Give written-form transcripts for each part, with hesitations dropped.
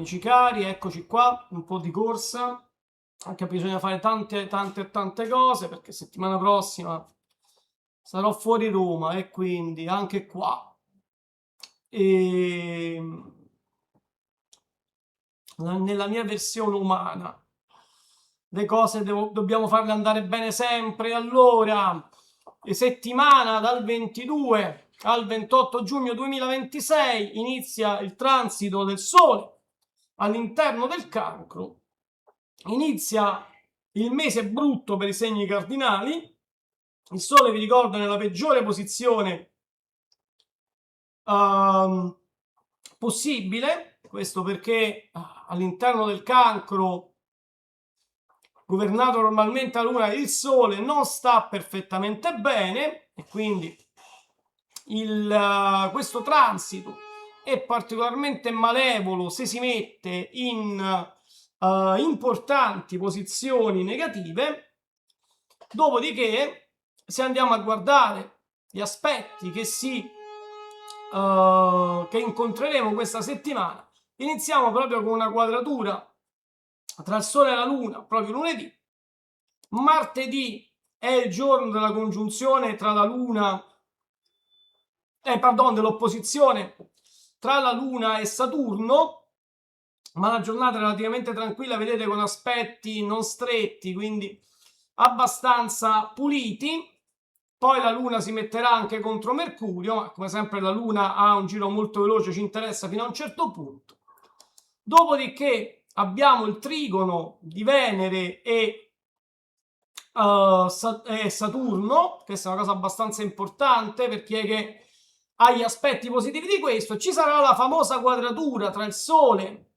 amici cari, eccoci qua, un po' di corsa, anche bisogna fare tante cose perché settimana prossima sarò fuori Roma e quindi anche qua e nella mia versione umana le cose dobbiamo farle andare bene sempre. Allora, settimana dal 22 al 28 giugno 2026 inizia il transito del Sole all'interno del Cancro, inizia il mese brutto per i segni cardinali. Il Sole, vi ricordo, è nella peggiore posizione possibile, questo perché all'interno del Cancro, governato normalmente a Luna, il Sole non sta perfettamente bene e quindi questo transito è particolarmente malevolo se si mette in importanti posizioni negative. Dopodiché, se andiamo a guardare gli aspetti che incontreremo questa settimana, iniziamo proprio con una quadratura tra il Sole e la Luna proprio lunedì. Martedì è il giorno della congiunzione tra la Luna, dell'opposizione tra la Luna e Saturno, ma la giornata è relativamente tranquilla, vedete, con aspetti non stretti, quindi abbastanza puliti. Poi la Luna si metterà anche contro Mercurio, ma come sempre la Luna ha un giro molto veloce, ci interessa fino a un certo punto. Dopodiché abbiamo il trigono di Venere e Saturno. Questa è una cosa abbastanza importante per chi è che ha gli aspetti positivi di questo. Ci sarà la famosa quadratura tra il Sole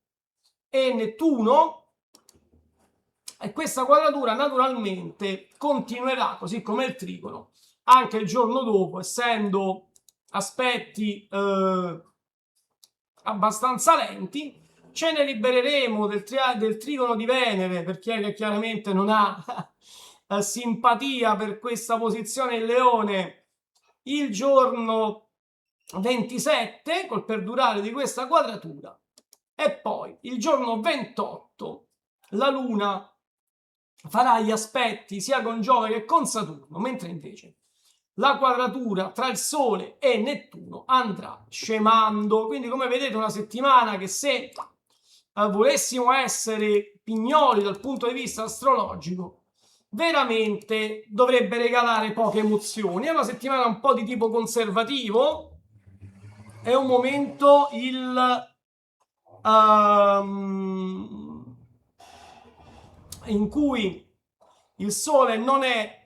e Nettuno, e questa quadratura naturalmente continuerà, così come il trigono, anche il giorno dopo, essendo aspetti abbastanza lenti. Ce ne libereremo del trigono di Venere per chi è che chiaramente non ha simpatia per questa posizione in Leone il giorno 27 col perdurare di questa quadratura, e poi il giorno 28 la Luna farà gli aspetti sia con Giove che con Saturno, mentre invece la quadratura tra il Sole e Nettuno andrà scemando. Quindi, come vedete, una settimana che, se volessimo essere pignoli dal punto di vista astrologico, veramente dovrebbe regalare poche emozioni. È una settimana un po' di tipo conservativo, è un momento in cui il Sole non è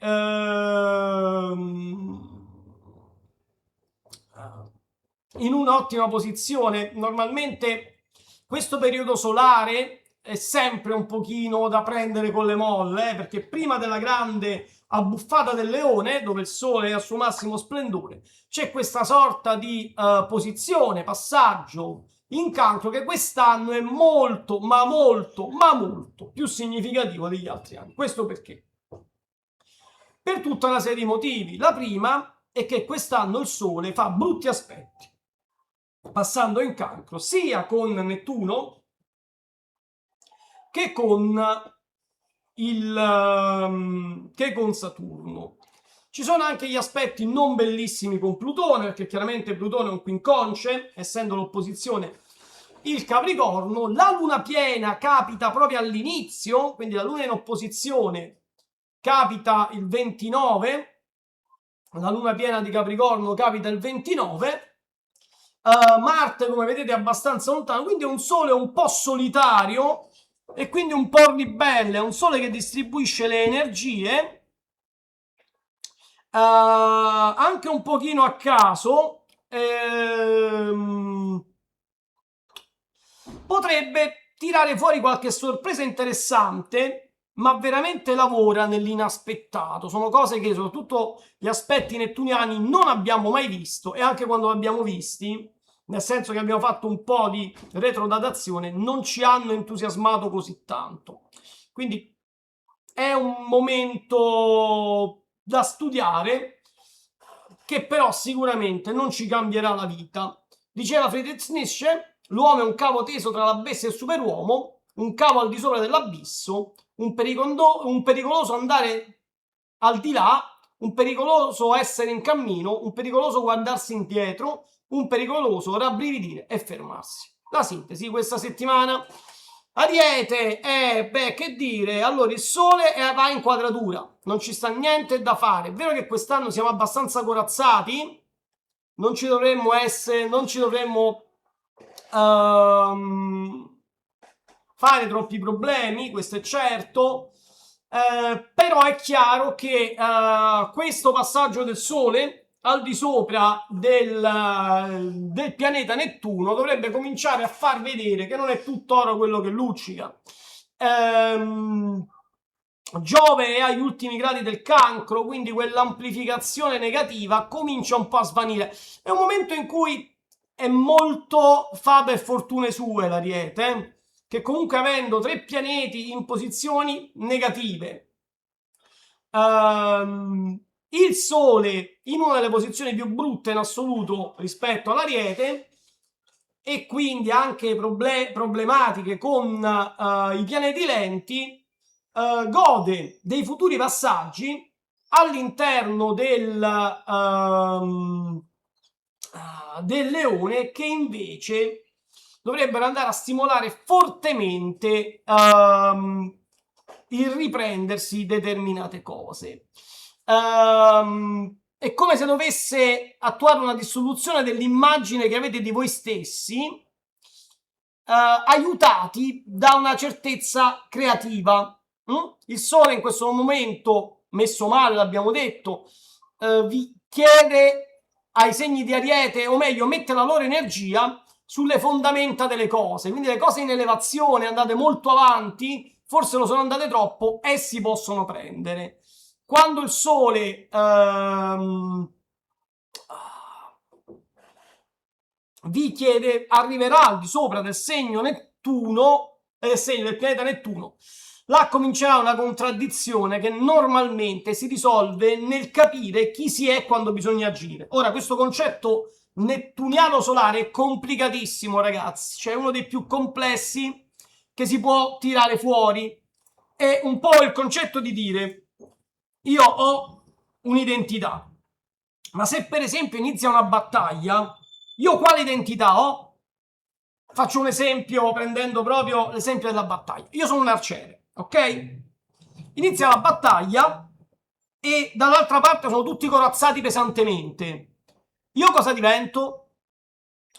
in un'ottima posizione. Normalmente questo periodo solare è sempre un pochino da prendere con le molle, perché prima della grande abbuffata del Leone, dove il Sole è al suo massimo splendore, c'è questa sorta di posizione, passaggio in Cancro, che quest'anno è molto più significativo degli altri anni. Questo perché? Per tutta una serie di motivi. La prima è che quest'anno il Sole fa brutti aspetti, passando in Cancro sia con Nettuno che con Saturno. Ci sono anche gli aspetti non bellissimi con Plutone, perché chiaramente Plutone è un quincunce, essendo l'opposizione il Capricorno. La luna piena capita proprio all'inizio, quindi la luna in opposizione capita il 29, la luna piena di Capricorno capita il 29, Marte, come vedete, è abbastanza lontano, quindi è un Sole un po' solitario e quindi un po' ribelle, è un Sole che distribuisce le energie anche un pochino a caso. Potrebbe tirare fuori qualche sorpresa interessante, ma veramente lavora nell'inaspettato. Sono cose che, soprattutto gli aspetti nettuniani, non abbiamo mai visto, e anche quando li abbiamo visti, nel senso che abbiamo fatto un po' di retrodatazione, non ci hanno entusiasmato così tanto. Quindi è un momento da studiare, che però sicuramente non ci cambierà la vita. Diceva Friedrich Nietzsche: l'uomo è un cavo teso tra la bestia e il superuomo, un cavo al di sopra dell'abisso, un pericoloso andare al di là, un pericoloso essere in cammino, un pericoloso guardarsi indietro, un pericoloso rabbrividire e fermarsi. La sintesi questa settimana. Ariete, beh, che dire, allora il sole va in quadratura, non ci sta niente da fare. È vero che quest'anno siamo abbastanza corazzati, non ci dovremmo fare troppi problemi, questo è certo, però è chiaro che questo passaggio del Sole al di sopra del pianeta Nettuno dovrebbe cominciare a far vedere che non è tutto oro quello che luccica. Giove è agli ultimi gradi del cancro, quindi quell'amplificazione negativa comincia un po' a svanire. È un momento in cui è molto fa per fortune sue l'Ariete, che comunque avendo 3 pianeti in posizioni negative, il Sole in una delle posizioni più brutte in assoluto rispetto all'Ariete, e quindi anche problematiche con i pianeti lenti, gode dei futuri passaggi all'interno del Leone, che invece dovrebbero andare a stimolare fortemente il riprendersi determinate cose. È come se dovesse attuare una dissoluzione dell'immagine che avete di voi stessi, aiutati da una certezza creativa. Il Sole in questo momento, messo male, l'abbiamo detto, vi chiede ai segni di Ariete, o meglio, mette la loro energia sulle fondamenta delle cose, quindi le cose in elevazione, andate molto avanti, forse lo sono andate troppo e si possono prendere. Quando il Sole vi chiede, arriverà al di sopra del segno Nettuno, segno del pianeta Nettuno, là comincerà una contraddizione che normalmente si risolve nel capire chi si è quando bisogna agire. Ora, questo concetto nettuniano solare è complicatissimo, ragazzi, cioè uno dei più complessi che si può tirare fuori. È un po' il concetto di dire: io ho un'identità, ma se per esempio inizia una battaglia, io quale identità ho? Faccio un esempio prendendo proprio l'esempio della battaglia. Io sono un arciere, ok? Inizia la battaglia e dall'altra parte sono tutti corazzati pesantemente. Io cosa divento?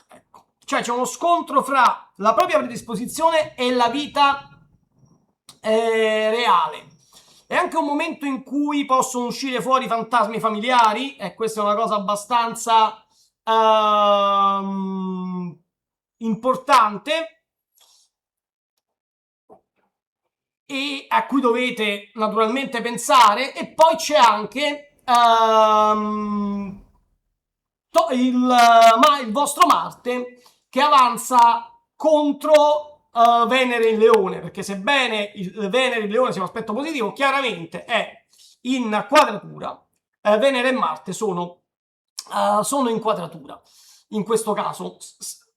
Ecco. Cioè c'è uno scontro fra la propria predisposizione e la vita reale. È anche un momento in cui possono uscire fuori fantasmi familiari, e questa è una cosa abbastanza importante, e a cui dovete naturalmente pensare. E poi c'è anche il vostro Marte che avanza contro Venere in Leone, perché sebbene il Venere in Leone sia un aspetto positivo, chiaramente è in quadratura. Venere e Marte sono in quadratura in questo caso,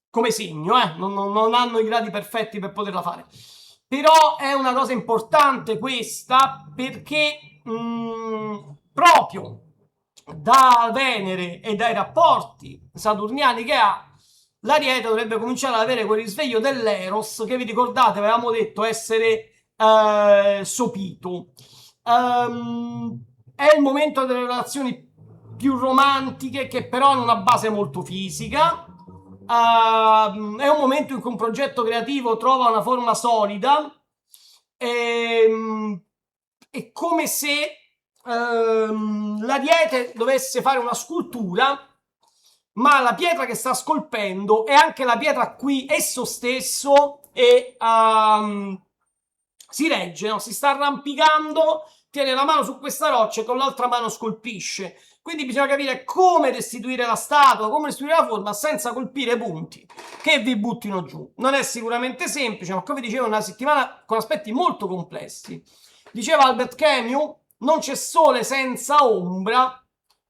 come segno, non hanno i gradi perfetti per poterla fare. Però è una cosa importante questa, perché proprio da Venere e dai rapporti saturniani che ha, l'Ariete dovrebbe cominciare ad avere quel risveglio dell'Eros che vi ricordate avevamo detto essere sopito. È il momento delle relazioni più romantiche, che però hanno una base molto fisica. È un momento in cui un progetto creativo trova una forma solida. È come se l'Ariete dovesse fare una scultura, ma la pietra che sta scolpendo è anche la pietra a cui esso stesso si regge, no? Si sta arrampicando, tiene la mano su questa roccia e con l'altra mano scolpisce. Quindi bisogna capire come restituire la statua, come restituire la forma senza colpire punti che vi buttino giù. Non è sicuramente semplice, ma come dicevo, è una settimana con aspetti molto complessi. Diceva Albert Camus: non c'è sole senza ombra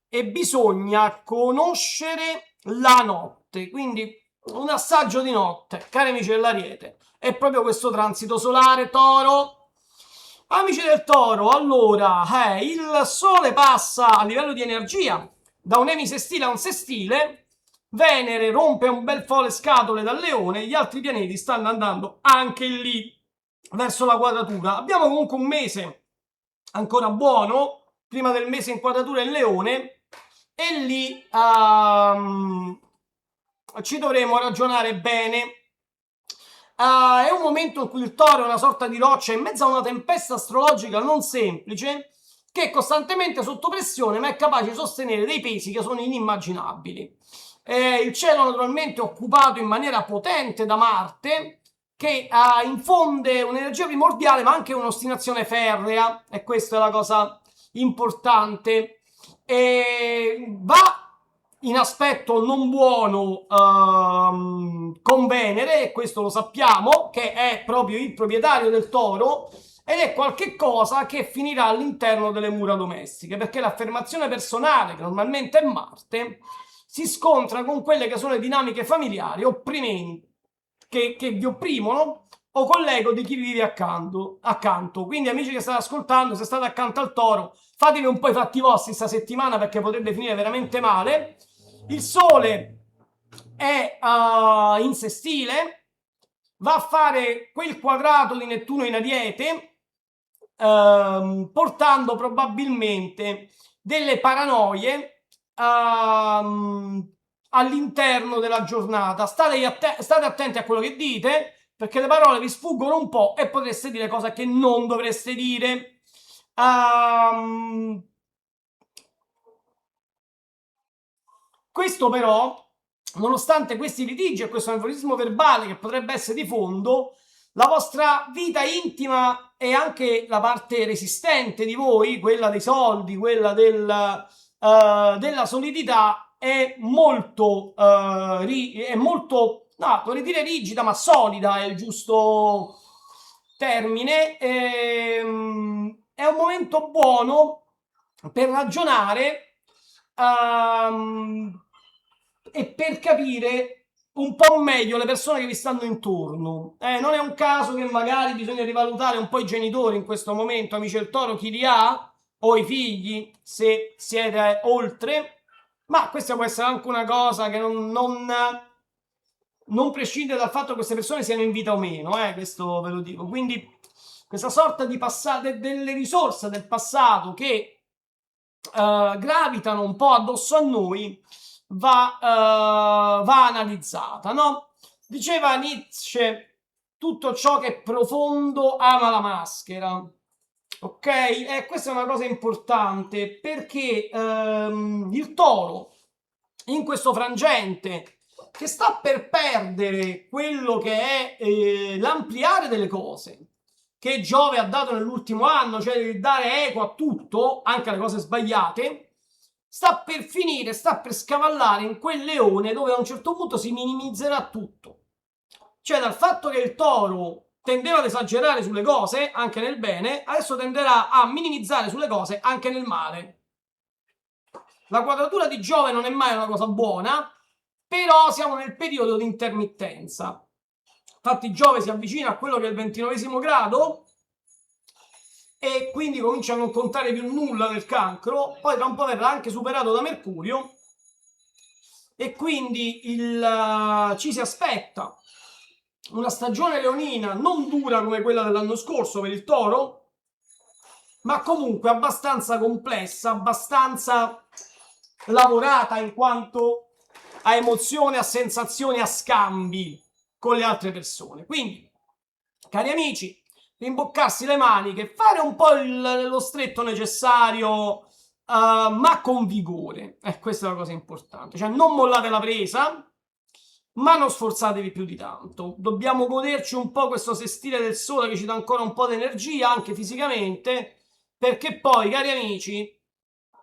e bisogna conoscere la notte. Quindi un assaggio di notte, cari amici dell'Ariete, è proprio questo transito solare, Toro. Amici del Toro, allora, il Sole passa a livello di energia da un emisestile a un sestile, Venere rompe un bel po' le scatole dal Leone, gli altri pianeti stanno andando anche lì verso la quadratura. Abbiamo comunque un mese ancora buono, prima del mese in quadratura il Leone, e lì ci dovremo ragionare bene. È un momento in cui il Toro è una sorta di roccia in mezzo a una tempesta astrologica non semplice, che è costantemente sotto pressione, ma è capace di sostenere dei pesi che sono inimmaginabili. Il cielo naturalmente è occupato in maniera potente da Marte, che infonde un'energia primordiale, ma anche un'ostinazione ferrea, e questa è la cosa importante. Va in aspetto non buono con Venere, e questo lo sappiamo, che è proprio il proprietario del Toro, ed è qualche cosa che finirà all'interno delle mura domestiche, perché l'affermazione personale, che normalmente è Marte, si scontra con quelle che sono le dinamiche familiari opprimenti, che vi opprimono, o con l'ego di chi vi vive accanto. Quindi, amici che state ascoltando, se state accanto al Toro, fatevi un po' i fatti vostri sta settimana, perché potrebbe finire veramente male. Il Sole è in sestile, va a fare quel quadrato di Nettuno in Ariete, portando probabilmente delle paranoie all'interno della giornata. State attenti a quello che dite, perché le parole vi sfuggono un po' e potreste dire cose che non dovreste dire. Questo però, nonostante questi litigi e questo nervosismo verbale che potrebbe essere di fondo, la vostra vita intima e anche la parte resistente di voi, quella dei soldi, quella della solidità, è molto, no, vorrei dire rigida, ma solida è il giusto termine. È un momento buono per ragionare e per capire un po' meglio le persone che vi stanno intorno. Non è un caso che magari bisogna rivalutare un po' i genitori in questo momento, amici del Toro, chi li ha, o i figli, se siete oltre, ma questa può essere anche una cosa che non prescinde dal fatto che queste persone siano in vita o meno, questo ve lo dico. Quindi questa sorta di passato, delle risorse del passato che gravitano un po' addosso a noi, va analizzata, no? Diceva Nietzsche, tutto ciò che è profondo ama la maschera, ok? E questa è una cosa importante, perché il Toro in questo frangente che sta per perdere quello che è l'ampliare delle cose che Giove ha dato nell'ultimo anno, cioè di dare eco a tutto, anche alle cose sbagliate, sta per finire, sta per scavallare in quel leone dove a un certo punto si minimizzerà tutto. Cioè, dal fatto che il Toro tendeva ad esagerare sulle cose, anche nel bene, adesso tenderà a minimizzare sulle cose anche nel male. La quadratura di Giove non è mai una cosa buona, però siamo nel periodo di intermittenza. Infatti Giove si avvicina a quello che è il 29° grado e quindi comincia a non contare più nulla nel cancro, poi tra un po' verrà anche superato da Mercurio e quindi ci si aspetta una stagione leonina non dura come quella dell'anno scorso per il Toro, ma comunque abbastanza complessa, abbastanza lavorata in quanto a emozione, a sensazioni, a scambi con le altre persone. Quindi, cari amici, rimboccarsi le maniche, fare un po' lo stretto necessario, ma con vigore. Questa è la cosa importante. Cioè, non mollate la presa, ma non sforzatevi più di tanto. Dobbiamo goderci un po' questo sestile del sole che ci dà ancora un po' di energia, anche fisicamente, perché poi, cari amici,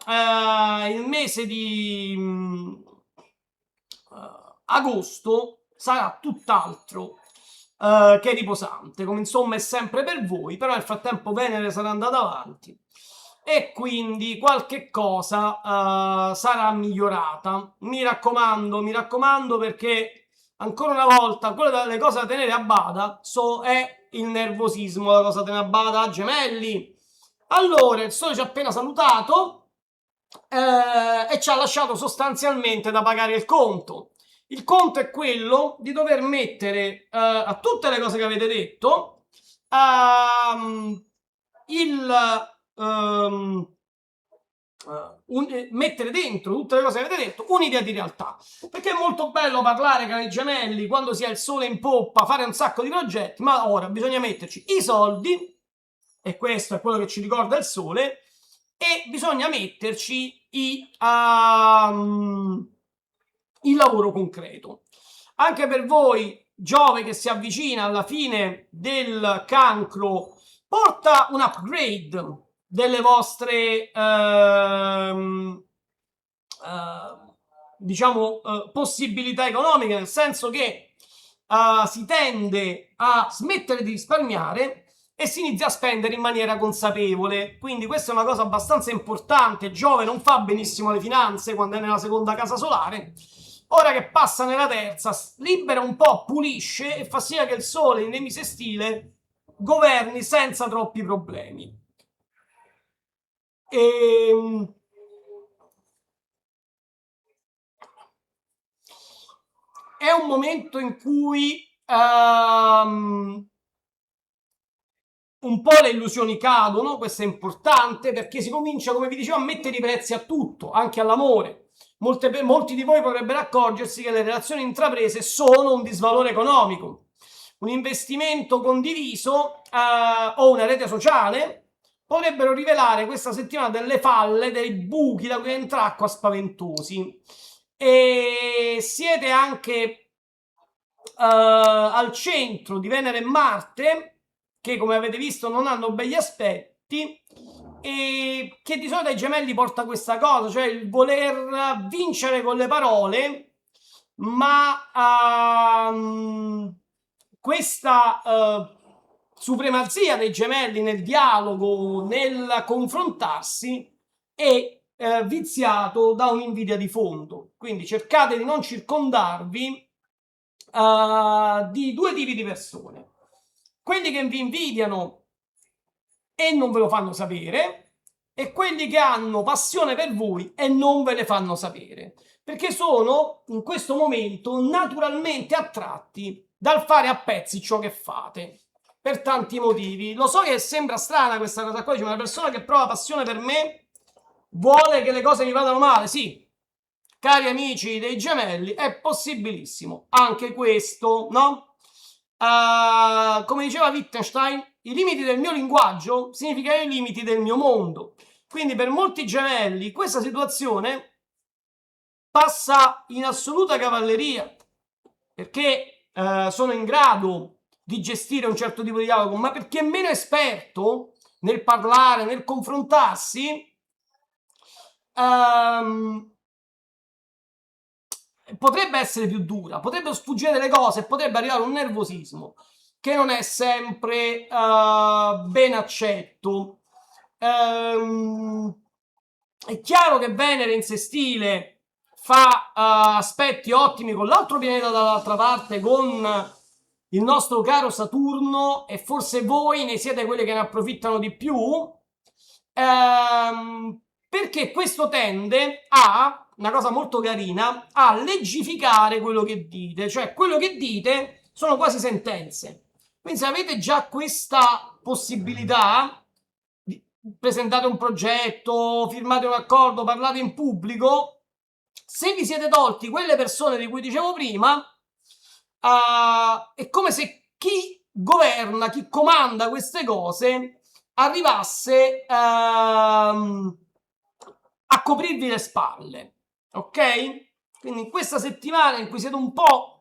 il mese di agosto sarà tutt'altro che riposante, come insomma è sempre per voi, però nel frattempo Venere sarà andata avanti e quindi qualche cosa sarà migliorata. Mi raccomando, perché ancora una volta, quelle le cose da tenere a bada è il nervosismo, la cosa da tenere a bada, gemelli. Allora, il sole ci ha appena salutato e ci ha lasciato sostanzialmente da pagare il conto. Il conto è quello di dover mettere a tutte le cose che avete detto mettere dentro tutte le cose che avete detto un'idea di realtà, perché è molto bello parlare con i gemelli quando si ha il sole in poppa, fare un sacco di progetti, ma ora bisogna metterci i soldi, e questo è quello che ci ricorda il sole, e bisogna metterci il lavoro concreto. Anche per voi Giove che si avvicina alla fine del cancro porta un upgrade delle vostre diciamo possibilità economiche, nel senso che si tende a smettere di risparmiare e si inizia a spendere in maniera consapevole. Quindi questa è una cosa abbastanza importante. Giove non fa benissimo le finanze quando è nella seconda casa solare. Ora che passa nella terza, libera un po', pulisce e fa sì che il sole in emisestile governi senza troppi problemi. È un momento in cui un po' le illusioni cadono, questo è importante, perché si comincia, come vi dicevo, a mettere i prezzi a tutto, anche all'amore. Molti di voi potrebbero accorgersi che le relazioni intraprese sono un disvalore economico. Un investimento condiviso o una rete sociale potrebbero rivelare questa settimana delle falle, dei buchi da cui entra acqua spaventosi. E siete anche al centro di Venere e Marte, che come avete visto non hanno begli aspetti, e che di solito ai gemelli porta questa cosa, cioè il voler vincere con le parole, ma questa supremazia dei gemelli nel dialogo, nel confrontarsi, è viziato da un'invidia di fondo. Quindi cercate di non circondarvi di due tipi di persone: quelli che vi invidiano e non ve lo fanno sapere, e quelli che hanno passione per voi e non ve le fanno sapere, perché sono in questo momento naturalmente attratti dal fare a pezzi ciò che fate, per tanti motivi. Lo so che sembra strana questa cosa qua, dice, ma una persona che prova passione per me vuole che le cose mi vadano male. Sì, cari amici dei gemelli, è possibilissimo anche questo, no? Come diceva Wittgenstein, i limiti del mio linguaggio significano i limiti del mio mondo. Quindi per molti gemelli questa situazione passa in assoluta cavalleria, perché sono in grado di gestire un certo tipo di dialogo, ma perché è meno esperto nel parlare, nel confrontarsi, potrebbe essere più dura, potrebbe sfuggire delle cose, potrebbe arrivare un nervosismo che non è sempre ben accetto. È chiaro che Venere in sestile fa aspetti ottimi con l'altro pianeta dall'altra parte, con il nostro caro Saturno, e forse voi ne siete quelli che ne approfittano di più, perché questo tende a, una cosa molto carina, a leggificare quello che dite, cioè quello che dite sono quasi sentenze. Quindi se avete già questa possibilità, presentate un progetto, firmate un accordo, parlate in pubblico, se vi siete tolti quelle persone di cui dicevo prima, è come se chi governa, chi comanda queste cose arrivasse a coprirvi le spalle, ok? Quindi in questa settimana in cui siete un po'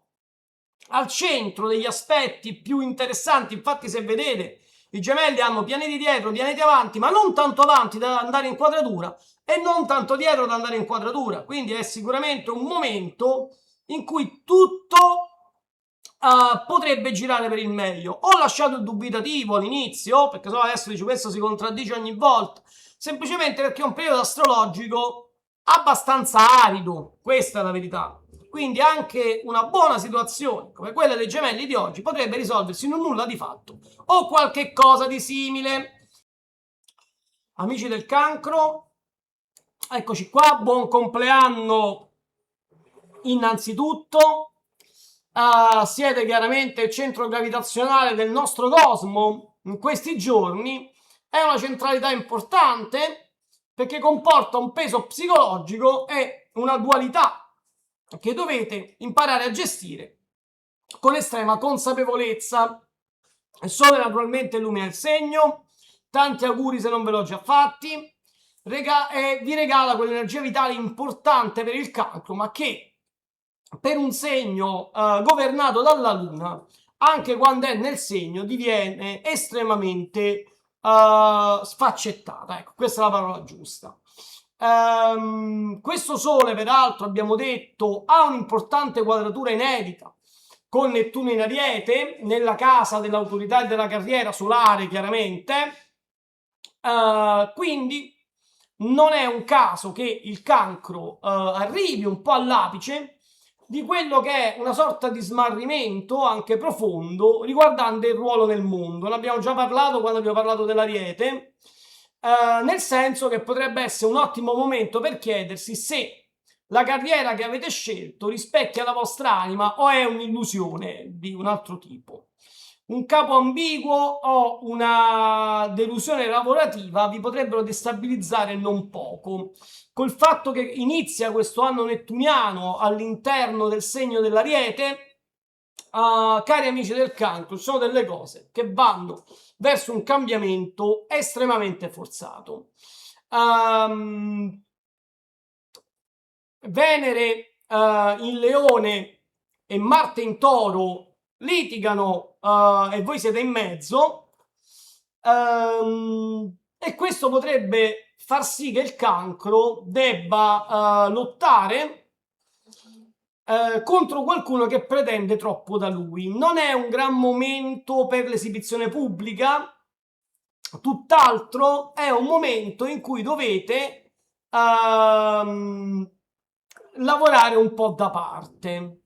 al centro degli aspetti più interessanti, infatti se vedete i gemelli hanno pianeti dietro, pianeti avanti, ma non tanto avanti da andare in quadratura e non tanto dietro da andare in quadratura, quindi è sicuramente un momento in cui tutto potrebbe girare per il meglio. Ho lasciato il dubitativo all'inizio, perché sennò adesso dice questo si contraddice ogni volta, semplicemente perché è un periodo astrologico abbastanza arido, questa è la verità. Quindi anche una buona situazione come quella dei gemelli di oggi potrebbe risolversi in un nulla di fatto o qualche cosa di simile. Amici del Cancro, eccoci qua, buon compleanno innanzitutto. Siete chiaramente il centro gravitazionale del nostro cosmo in questi giorni. È una centralità importante perché comporta un peso psicologico e una dualità che dovete imparare a gestire con estrema consapevolezza. Il sole naturalmente illumina il segno, tanti auguri se non ve l'ho già fatti, vi regala quell'energia vitale importante per il Cancro, ma che per un segno governato dalla Luna, anche quando è nel segno, diviene estremamente sfaccettata. Ecco, questa è la parola giusta. Questo Sole, peraltro, abbiamo detto, ha un'importante quadratura inedita con Nettuno in Ariete, nella casa dell'autorità e della carriera solare, chiaramente. Quindi non è un caso che il Cancro arrivi un po' all'apice di quello che è una sorta di smarrimento anche profondo riguardante il ruolo nel mondo. Ne abbiamo già parlato quando abbiamo parlato dell'Ariete, nel senso che potrebbe essere un ottimo momento per chiedersi se la carriera che avete scelto rispecchia la vostra anima o è un'illusione di un altro tipo. Un capo ambiguo o una delusione lavorativa vi potrebbero destabilizzare non poco. Col fatto che inizia questo anno nettuniano all'interno del segno dell'Ariete, cari amici del Cancro, ci sono delle cose che vanno verso un cambiamento estremamente forzato. Venere in Leone e Marte in Toro litigano e voi siete in mezzo, e questo potrebbe far sì che il Cancro debba lottare contro qualcuno che pretende troppo da lui. Non è un gran momento per l'esibizione pubblica, tutt'altro è un momento in cui dovete lavorare un po' da parte.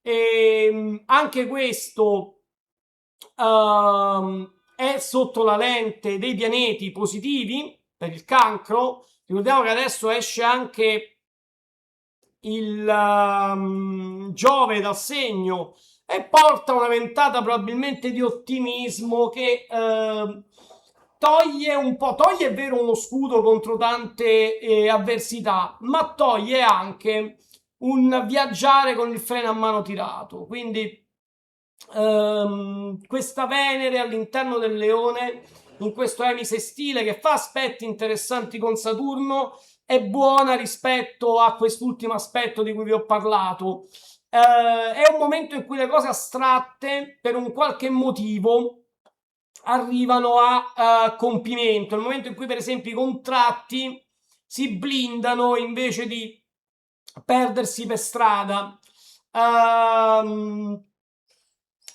E anche questo è sotto la lente dei pianeti positivi per il Cancro. Ricordiamo che adesso esce anche il Giove dal segno e porta una ventata probabilmente di ottimismo che toglie un po', toglie è vero uno scudo contro tante avversità, ma toglie anche un viaggiare con il freno a mano tirato. Quindi questa Venere all'interno del Leone in questo emisestile che fa aspetti interessanti con Saturno è buona rispetto a quest'ultimo aspetto di cui vi ho parlato. È un momento in cui le cose astratte per un qualche motivo arrivano a compimento, il momento in cui per esempio i contratti si blindano invece di perdersi per strada.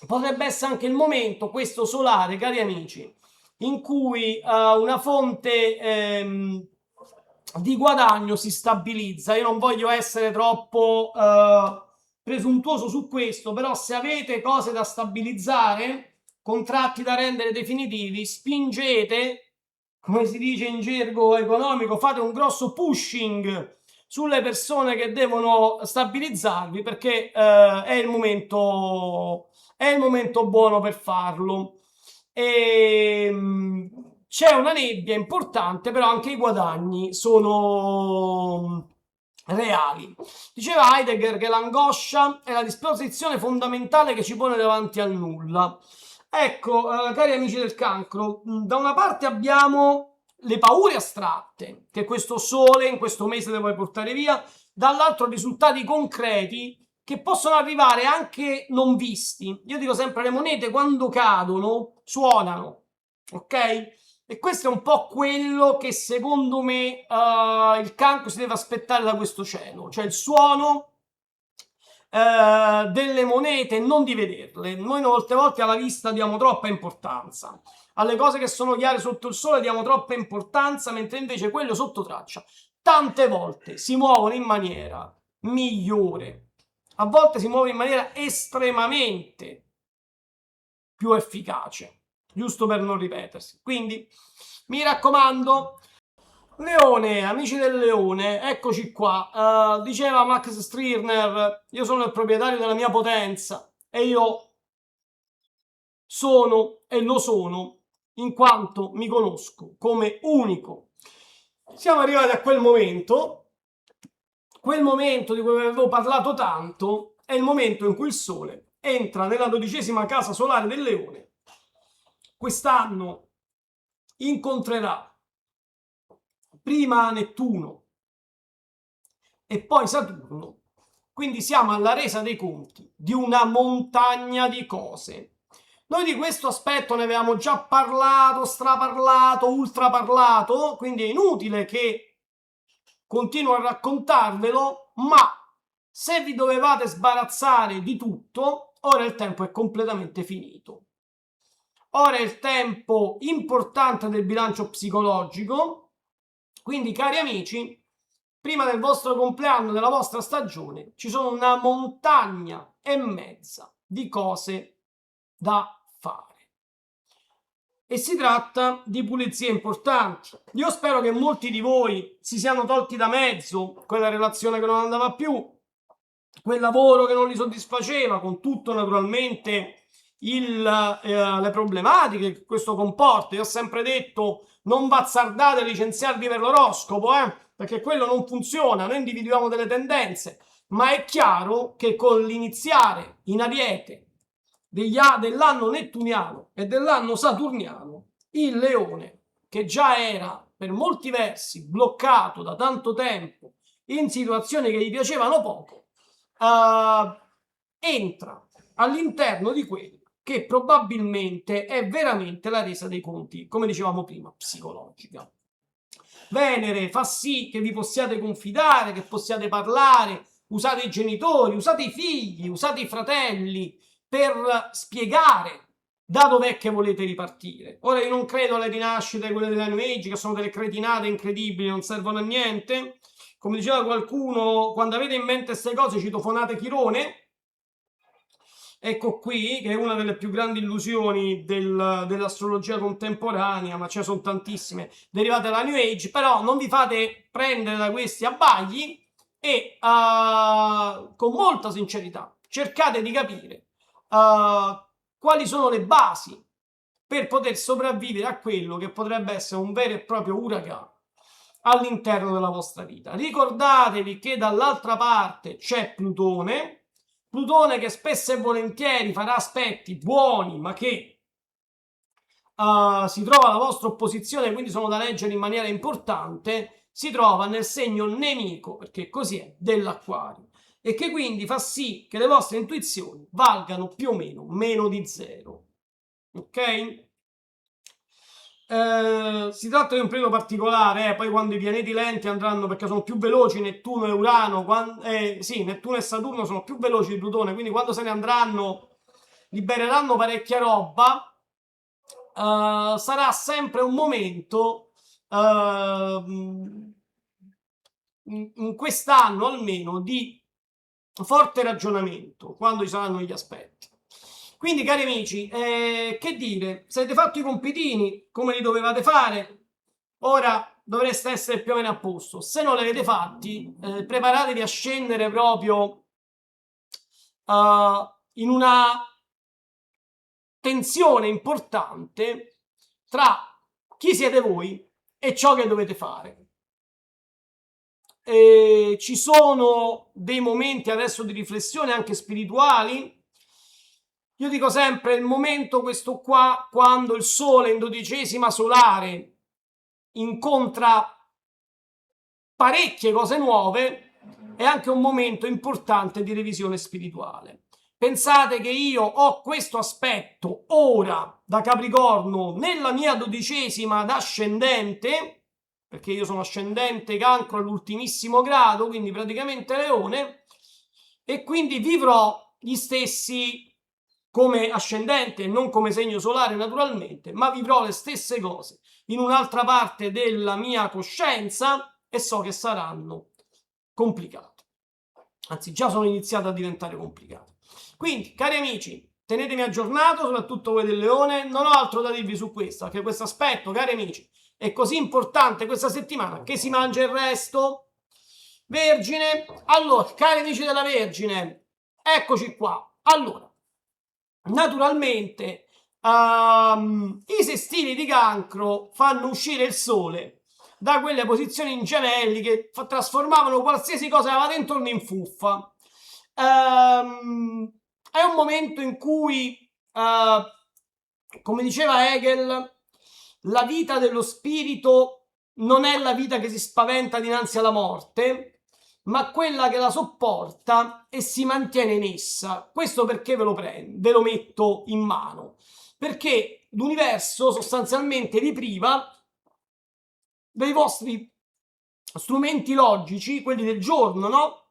Potrebbe essere anche il momento, questo solare, cari amici, in cui una fonte di guadagno si stabilizza. Io non voglio essere troppo presuntuoso su questo, però se avete cose da stabilizzare, contratti da rendere definitivi, spingete, come si dice in gergo economico, fate un grosso pushing sulle persone che devono stabilizzarvi, perché è il momento buono per farlo. C'è una nebbia importante, però anche i guadagni sono reali. Diceva Heidegger che l'angoscia è la disposizione fondamentale che ci pone davanti al nulla. Ecco, cari amici del Cancro, da una parte abbiamo le paure astratte che questo sole in questo mese deve portare via, dall'altro risultati concreti che possono arrivare anche non visti. Io dico sempre, le monete quando cadono suonano, ok? E questo è un po' quello che secondo me il Cancro si deve aspettare da questo cielo, cioè il suono delle monete, non di vederle. Noi molte volte alla vista diamo troppa importanza, alle cose che sono chiare sotto il sole diamo troppa importanza, mentre invece quello sotto traccia tante volte si muovono in maniera migliore. a volte si muove in maniera estremamente più efficace, giusto per non ripetersi. Quindi mi raccomando, Leone, amici del Leone, eccoci qua. Diceva Max Stirner, io sono il proprietario della mia potenza e io sono e lo sono in quanto mi conosco come unico. Siamo arrivati a quel momento di cui avevo parlato tanto, è il momento in cui il Sole entra nella 12ª casa solare del Leone. Quest'anno incontrerà prima Nettuno e poi Saturno, quindi siamo alla resa dei conti di una montagna di cose. Noi di questo aspetto ne avevamo già parlato, straparlato, ultraparlato, quindi è inutile che continuo a raccontarvelo, ma se vi dovevate sbarazzare di tutto, ora il tempo è completamente finito. Ora è il tempo importante del bilancio psicologico, quindi cari amici, prima del vostro compleanno, della vostra stagione, ci sono una montagna e mezza di cose da fare. E si tratta di pulizie importanti. Io spero che molti di voi si siano tolti da mezzo quella relazione che non andava più, quel lavoro che non li soddisfaceva, con tutto naturalmente le problematiche che questo comporta. Io ho sempre detto non bazzardate a licenziarvi per l'oroscopo, perché quello non funziona, noi individuiamo delle tendenze, ma è chiaro che con l'iniziare in Ariete dell'anno nettuniano e dell'anno saturniano, il Leone, che già era per molti versi bloccato da tanto tempo in situazioni che gli piacevano poco, entra all'interno di quello che probabilmente è veramente la resa dei conti, come dicevamo prima, psicologica. Venere fa sì che vi possiate confidare, che possiate parlare, usate i genitori, usate i figli, usate i fratelli per spiegare da dov'è che volete ripartire. Ora io non credo alle rinascite, quelle della New Age, che sono delle cretinate incredibili, non servono a niente. Come diceva qualcuno, quando avete in mente queste cose citofonate Chirone. Ecco qui, che è una delle più grandi illusioni dell'astrologia contemporanea, ma ce ne sono tantissime derivate dalla New Age, però non vi fate prendere da questi abbagli e con molta sincerità cercate di capire quali sono le basi per poter sopravvivere a quello che potrebbe essere un vero e proprio uragano all'interno della vostra vita. Ricordatevi che dall'altra parte c'è Plutone che spesso e volentieri farà aspetti buoni, ma che si trova alla vostra opposizione, quindi sono da leggere in maniera importante, si trova nel segno nemico, perché così è, dell'Acquario, e che quindi fa sì che le vostre intuizioni valgano più o meno di zero. Ok? Si tratta di un periodo particolare, poi quando i pianeti lenti andranno, perché sono più veloci Nettuno e Urano, sì, Nettuno e Saturno sono più veloci di Plutone, quindi quando se ne andranno libereranno parecchia roba. Sarà sempre un momento in quest'anno almeno di forte ragionamento quando ci saranno gli aspetti. Quindi cari amici, che dire, se avete fatto i compitini come li dovevate fare, ora dovreste essere più o meno a posto. Se non li avete fatti, preparatevi a scendere proprio in una tensione importante tra chi siete voi e ciò che dovete fare. Ci sono dei momenti adesso di riflessione anche spirituali. Io dico sempre il momento questo qua, quando il Sole in 12ª solare incontra parecchie cose nuove, è anche un momento importante di revisione spirituale. Pensate che io ho questo aspetto ora da Capricorno nella mia 12ª d'ascendente, perché io sono ascendente Cancro all'ultimissimo grado, quindi praticamente Leone, e quindi vivrò gli stessi come ascendente e non come segno solare naturalmente, ma vivrò le stesse cose in un'altra parte della mia coscienza e so che saranno complicate. anzi già sono iniziate a diventare complicate. Quindi, cari amici, tenetemi aggiornato, soprattutto voi del Leone. Non ho altro da dirvi su questo, perché questo aspetto, cari amici, è così importante questa settimana che si mangia il resto. Vergine, allora, cari amici della Vergine, eccoci qua. Allora, naturalmente i sestili di Cancro fanno uscire il sole da quelle posizioni in gemelli che trasformavano qualsiasi cosa aveva intorno in fuffa. È un momento in cui, come diceva Hegel, la vita dello spirito non è la vita che si spaventa dinanzi alla morte, ma quella che la sopporta e si mantiene in essa. Questo perché ve lo metto in mano? Perché l'universo sostanzialmente vi priva dei vostri strumenti logici, quelli del giorno, no?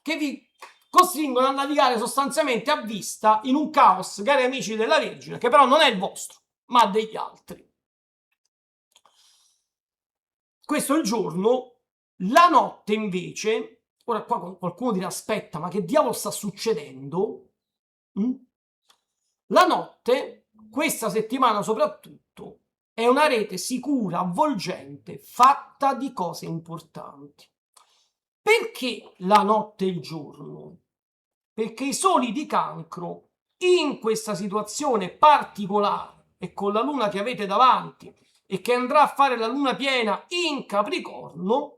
Che vi costringono a navigare sostanzialmente a vista in un caos, cari amici della Vergine, che però non è il vostro, ma degli altri. Questo è il giorno. La notte invece, ora qua qualcuno dirà aspetta, ma che diavolo sta succedendo? La notte, questa settimana soprattutto, è una rete sicura, avvolgente, fatta di cose importanti. Perché la notte e il giorno? Perché i soli di Cancro, in questa situazione particolare e con la luna che avete davanti e che andrà a fare la luna piena in Capricorno,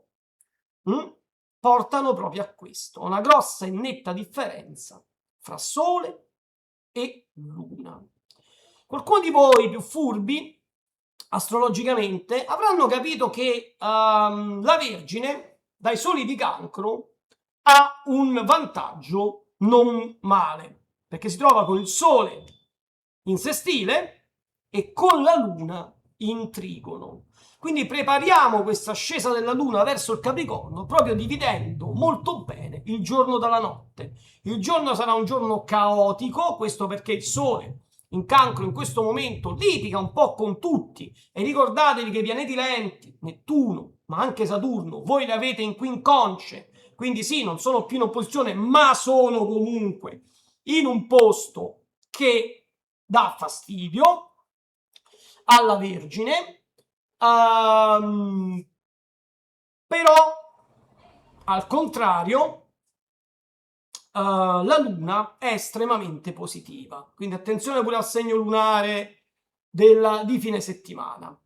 portano proprio a questo, una grossa e netta differenza fra Sole e Luna. Qualcuno di voi più furbi, astrologicamente, avranno capito che la Vergine, dai soli di Cancro, ha un vantaggio non male, perché si trova con il Sole in sestile e con la Luna in trigono. Quindi prepariamo questa ascesa della Luna verso il Capricorno proprio dividendo molto bene il giorno dalla notte. Il giorno sarà un giorno caotico, questo perché il Sole in Cancro in questo momento litiga un po' con tutti e ricordatevi che i pianeti lenti, Nettuno, ma anche Saturno, voi li avete in quinconce, quindi sì, non sono più in opposizione, ma sono comunque in un posto che dà fastidio alla Vergine. Però al contrario la Luna è estremamente positiva, quindi attenzione pure al segno lunare di fine settimana.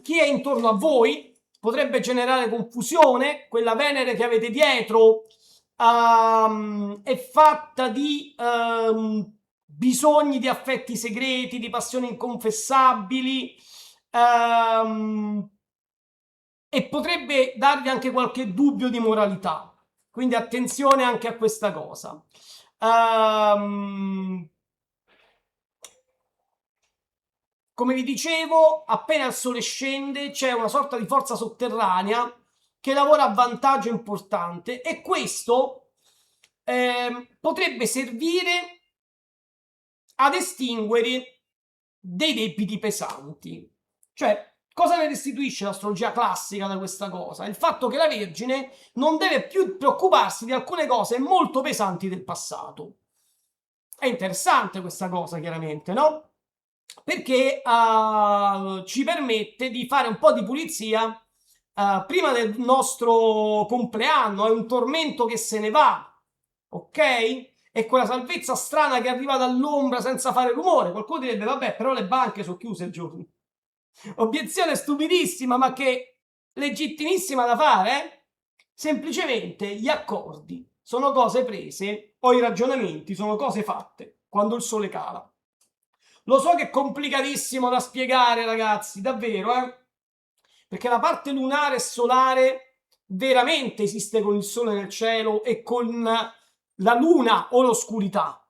Chi è intorno a voi potrebbe generare confusione. Quella Venere che avete dietro è fatta di bisogni di affetti segreti, di passioni inconfessabili, e potrebbe darvi anche qualche dubbio di moralità, quindi attenzione anche a questa cosa. Come vi dicevo, appena il sole scende c'è una sorta di forza sotterranea che lavora a vantaggio importante e questo potrebbe servire ad estinguere dei debiti pesanti. Cioè, cosa ne restituisce l'astrologia classica da questa cosa? Il fatto che la Vergine non deve più preoccuparsi di alcune cose molto pesanti del passato. È interessante questa cosa, chiaramente, no? Perché ci permette di fare un po' di pulizia prima del nostro compleanno. È un tormento che se ne va, ok? È quella salvezza strana che arriva dall'ombra senza fare rumore. Qualcuno direbbe, vabbè, però le banche sono chiuse il giorno. Obiezione stupidissima, ma che legittimissima da fare, eh? Semplicemente gli accordi sono cose prese o i ragionamenti sono cose fatte quando il sole cala. Lo so che è complicatissimo da spiegare, ragazzi, davvero, perché la parte lunare e solare veramente esiste con il sole nel cielo e con la luna o l'oscurità.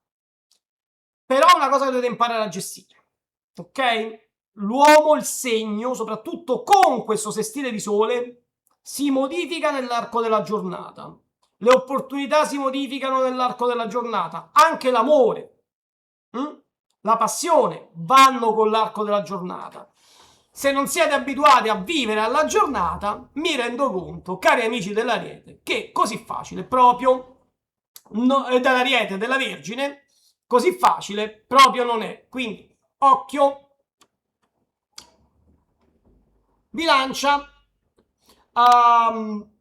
Però è una cosa che dovete imparare a gestire, ok? L'uomo, il segno, soprattutto con questo sestile di sole, si modifica nell'arco della giornata. Le opportunità si modificano nell'arco della giornata, anche l'amore, la passione vanno con l'arco della giornata. se non siete abituati a vivere alla giornata, mi rendo conto, cari amici dell'Ariete, che così facile proprio, dell'Ariete, della Vergine, così facile proprio non è. Quindi, occhio, Bilancia. Cari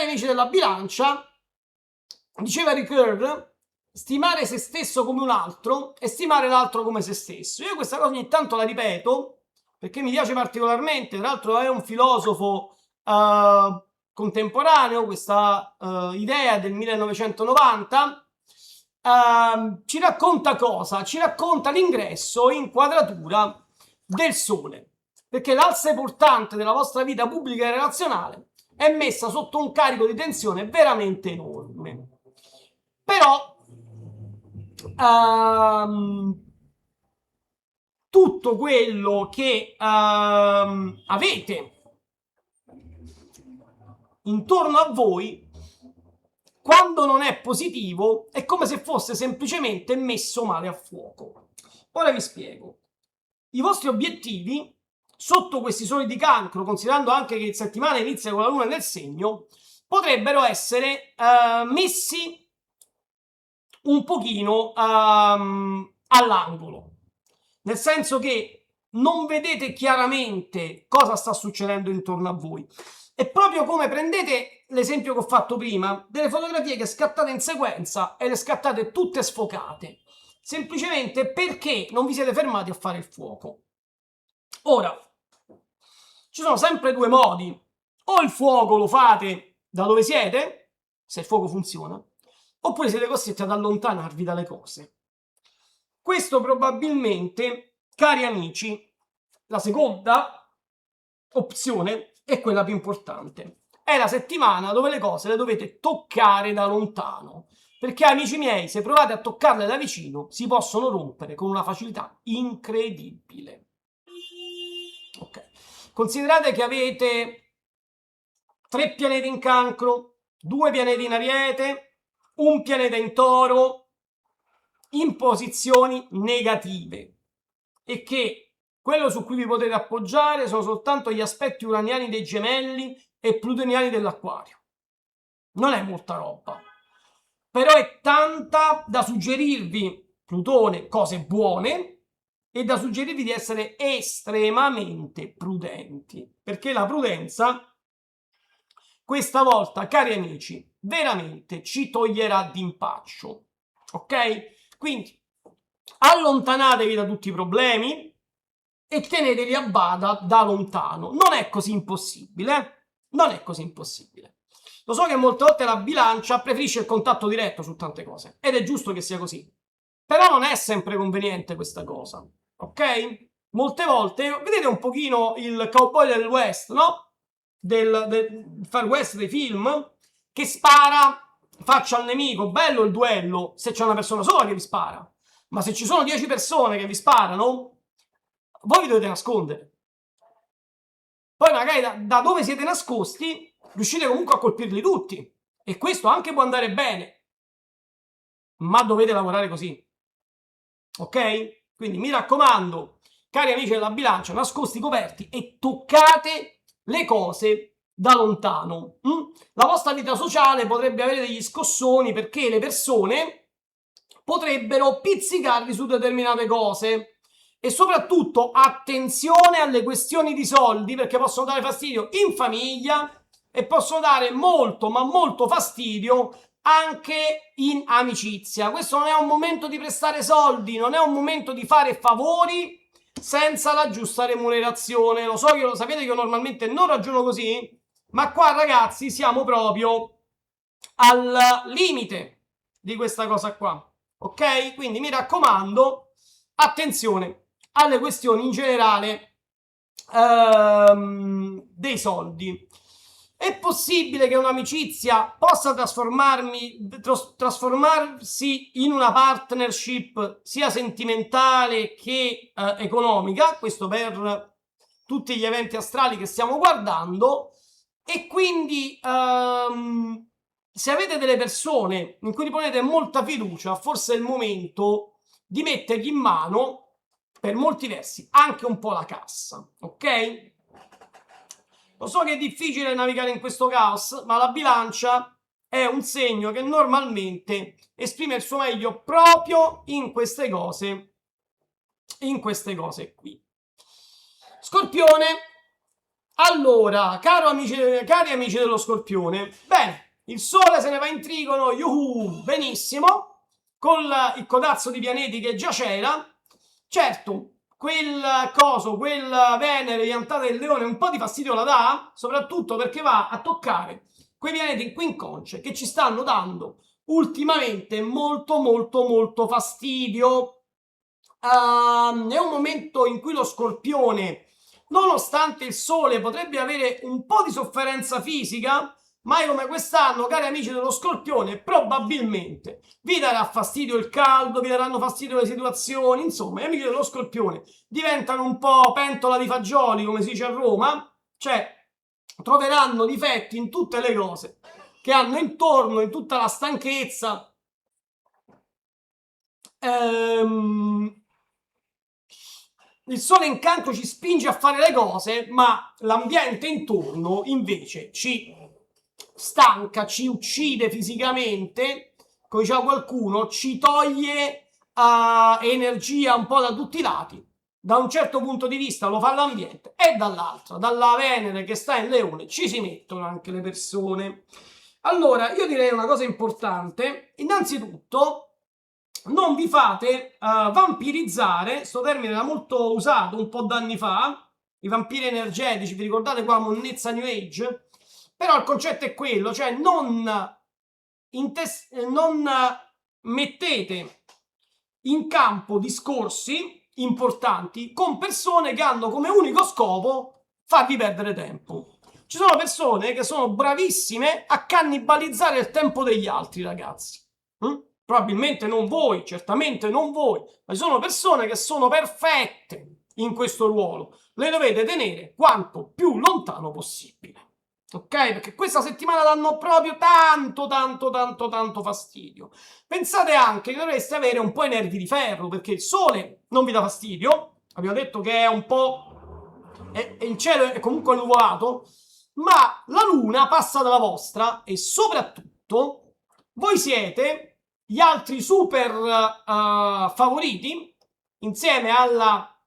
amici della Bilancia, diceva Ricoeur, stimare se stesso come un altro e stimare l'altro come se stesso. Io questa cosa ogni tanto la ripeto perché mi piace particolarmente, tra l'altro è un filosofo contemporaneo, questa idea del 1990, ci racconta cosa? Ci racconta l'ingresso in quadratura del Sole, perché l'asse portante della vostra vita pubblica e relazionale è messa sotto un carico di tensione veramente enorme. Però tutto quello che avete intorno a voi, quando non è positivo, è come se fosse semplicemente messo male a fuoco. Ora vi spiego. I vostri obiettivi, sotto questi soli di Cancro, considerando anche che la settimana inizia con la Luna nel segno, potrebbero essere messi un pochino all'angolo, nel senso che non vedete chiaramente cosa sta succedendo intorno a voi. È proprio come prendete l'esempio che ho fatto prima, delle fotografie che scattate in sequenza e le scattate tutte sfocate, semplicemente perché non vi siete fermati a fare il fuoco. Ora, ci sono sempre due modi: o il fuoco lo fate da dove siete, se il fuoco funziona, oppure siete costretti ad allontanarvi dalle cose. Questo probabilmente, cari amici, la seconda opzione è quella più importante. È la settimana dove le cose le dovete toccare da lontano, perché amici miei, se provate a toccarle da vicino, si possono rompere con una facilità incredibile. Ok. Considerate che avete 3 pianeti in Cancro, 2 pianeti in Ariete, un pianeta in Toro, in posizioni negative, e che quello su cui vi potete appoggiare sono soltanto gli aspetti uraniani dei Gemelli e plutoniani dell'Acquario. Non è molta roba, però è tanta da suggerirvi, Plutone, cose buone, e da suggerirvi di essere estremamente prudenti, perché la prudenza questa volta, cari amici, veramente ci toglierà d'impaccio. Ok? Quindi allontanatevi da tutti i problemi e teneteli a bada da lontano. Non è così impossibile, non è così impossibile. Lo so che molte volte la Bilancia preferisce il contatto diretto su tante cose, ed è giusto che sia così, però non è sempre conveniente questa cosa, ok? Molte volte, vedete un pochino il cowboy del West, no? Del Far West dei film, che spara faccia al nemico, bello il duello se c'è una persona sola che vi spara, ma se ci sono 10 persone che vi sparano, voi vi dovete nascondere. Poi magari da dove siete nascosti riuscite comunque a colpirli tutti, e questo anche può andare bene, ma dovete lavorare così, ok? Quindi mi raccomando, cari amici della Bilancia, nascosti coperti e toccate le cose da lontano. La vostra vita sociale potrebbe avere degli scossoni perché le persone potrebbero pizzicarvi su determinate cose, e soprattutto attenzione alle questioni di soldi, perché possono dare fastidio in famiglia e possono dare molto ma molto fastidio anche in amicizia. Questo non è un momento di prestare soldi, non è un momento di fare favori senza la giusta remunerazione. Lo so, lo sapete che io normalmente non ragiono così, ma qua ragazzi siamo proprio al limite di questa cosa qua, ok? Quindi mi raccomando, attenzione alle questioni in generale dei soldi. È possibile che un'amicizia possa trasformarsi in una partnership sia sentimentale che economica, questo per tutti gli eventi astrali che stiamo guardando, e quindi se avete delle persone in cui riponete molta fiducia, forse è il momento di mettergli in mano per molti versi anche un po' la cassa, ok? Lo so che è difficile navigare in questo caos, ma la bilancia è un segno che normalmente esprime il suo meglio proprio in queste cose qui. Scorpione. Allora, cari amici dello Scorpione, bene, il Sole se ne va in trigono, benissimo, con il codazzo di pianeti che già c'era. Certo, quel Venere piantata del Leone un po' di fastidio la dà, soprattutto perché va a toccare quei pianeti in quinconce che ci stanno dando ultimamente molto fastidio. È un momento in cui lo Scorpione, nonostante il Sole potrebbe avere un po' di sofferenza fisica, mai come quest'anno, cari amici dello Scorpione, probabilmente vi darà fastidio il caldo, vi daranno fastidio le situazioni, insomma, gli amici dello Scorpione diventano un po' pentola di fagioli, come si dice a Roma, cioè troveranno difetti in tutte le cose che hanno intorno, in tutta la stanchezza. Il Sole in Cancro ci spinge a fare le cose, ma l'ambiente intorno invece ci stanca, ci uccide fisicamente, come diceva qualcuno, ci toglie energia un po' da tutti i lati. Da un certo punto di vista lo fa l'ambiente e dall'altro, dalla Venere che sta in Leone, ci si mettono anche le persone. Allora, io direi una cosa importante. Innanzitutto, non vi fate vampirizzare, sto termine era molto usato un po' d'anni fa, i vampiri energetici, vi ricordate qua monnezza New Age? Però il concetto è quello, cioè non mettete in campo discorsi importanti con persone che hanno come unico scopo farvi perdere tempo. Ci sono persone che sono bravissime a cannibalizzare il tempo degli altri, ragazzi. Probabilmente non voi, certamente non voi, ma ci sono persone che sono perfette in questo ruolo. Le dovete tenere quanto più lontano possibile. Ok? Perché questa settimana danno proprio tanto fastidio. Pensate anche che dovreste avere un po' i nervi di ferro, perché il Sole non vi dà fastidio, abbiamo detto che è un po'... il cielo è comunque nuvolato, ma la Luna passa dalla vostra e soprattutto voi siete gli altri super favoriti, insieme alla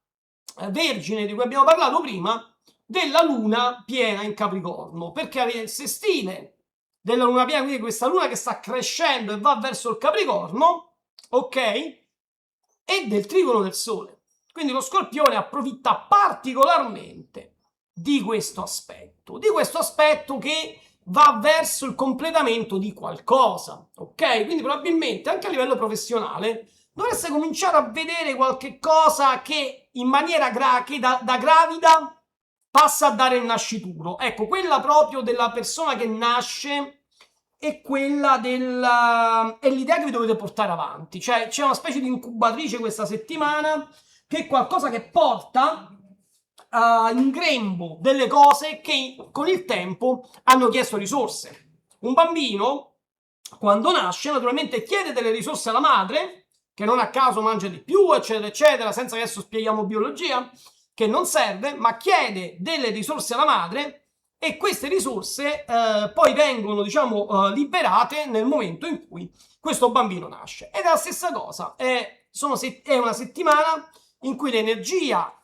Vergine di cui abbiamo parlato prima, della Luna piena in Capricorno, perché avete il sestile della Luna piena, quindi questa Luna che sta crescendo e va verso il Capricorno, ok? E del trigono del Sole. Quindi lo Scorpione approfitta particolarmente di questo aspetto che va verso il completamento di qualcosa, ok? Quindi probabilmente anche a livello professionale dovreste cominciare a vedere qualche cosa che in maniera da gravida passa a dare il nascituro. Ecco, quella proprio della persona che nasce è quella è l'idea che vi dovete portare avanti. Cioè c'è una specie di incubatrice questa settimana che è qualcosa che porta in grembo delle cose che con il tempo hanno chiesto risorse. Un bambino, quando nasce, naturalmente chiede delle risorse alla madre, che non a caso mangia di più, eccetera, eccetera, senza che adesso spieghiamo biologia, che non serve, ma chiede delle risorse alla madre e queste risorse poi vengono, diciamo, liberate nel momento in cui questo bambino nasce. Ed è la stessa cosa, è una settimana in cui l'energia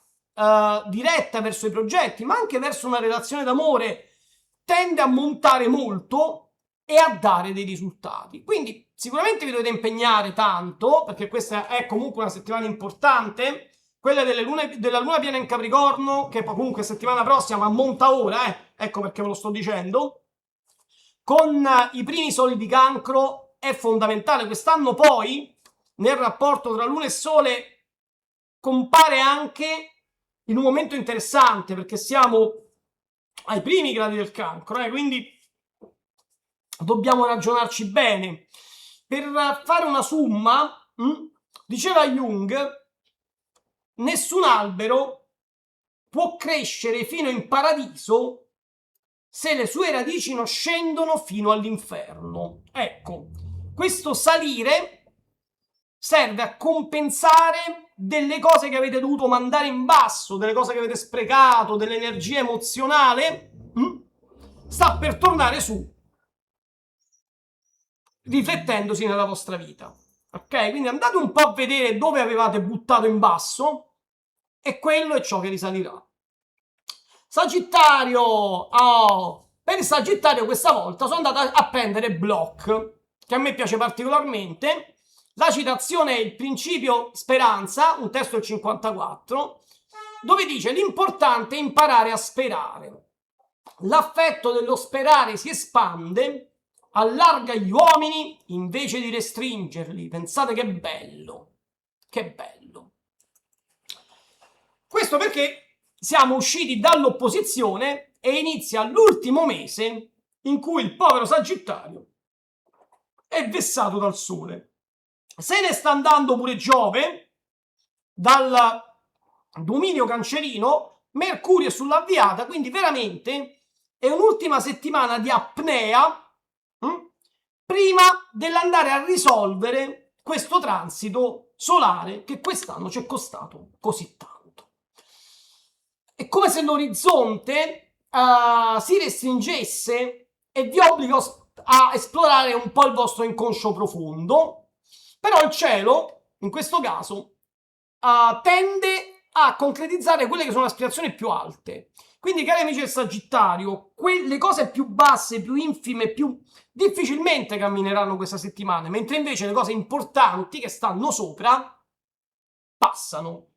diretta verso i progetti, ma anche verso una relazione d'amore, tende a montare molto e a dare dei risultati. Quindi sicuramente vi dovete impegnare tanto, perché questa è comunque una settimana importante, quella della luna piena in Capricorno, che poi comunque settimana prossima, ma monta ora, ecco perché ve lo sto dicendo, con i primi soli di Cancro è fondamentale. Quest'anno poi, nel rapporto tra Luna e Sole, compare anche in un momento interessante, perché siamo ai primi gradi del Cancro, quindi dobbiamo ragionarci bene. Per fare una somma, diceva Jung, nessun albero può crescere fino in paradiso se le sue radici non scendono fino all'inferno. Ecco, questo salire serve a compensare delle cose che avete dovuto mandare in basso, delle cose che avete sprecato, dell'energia emozionale, sta per tornare su, riflettendosi nella vostra vita. Ok? Quindi andate un po' a vedere dove avevate buttato in basso e quello è ciò che risalirà. Sagittario, per il Sagittario questa volta sono andata a prendere Bloch, che a me piace particolarmente. La citazione è il principio speranza, un testo del 54, dove dice: l'importante è imparare a sperare. L'affetto dello sperare si espande, allarga gli uomini invece di restringerli. Pensate che bello, che bello. Questo perché siamo usciti dall'opposizione e inizia l'ultimo mese in cui il povero Sagittario è vessato dal sole. Se ne sta andando pure Giove dal dominio cancerino, Mercurio è sull'avviata, quindi veramente è un'ultima settimana di apnea prima dell'andare a risolvere questo transito solare che quest'anno ci è costato così tanto. È come se l'orizzonte si restringesse e vi obbliga a esplorare un po' il vostro inconscio profondo, però il cielo, in questo caso, tende a concretizzare quelle che sono le aspirazioni più alte. Quindi, cari amici del Sagittario, le cose più basse, più infime, più difficilmente cammineranno questa settimana, mentre invece le cose importanti che stanno sopra passano.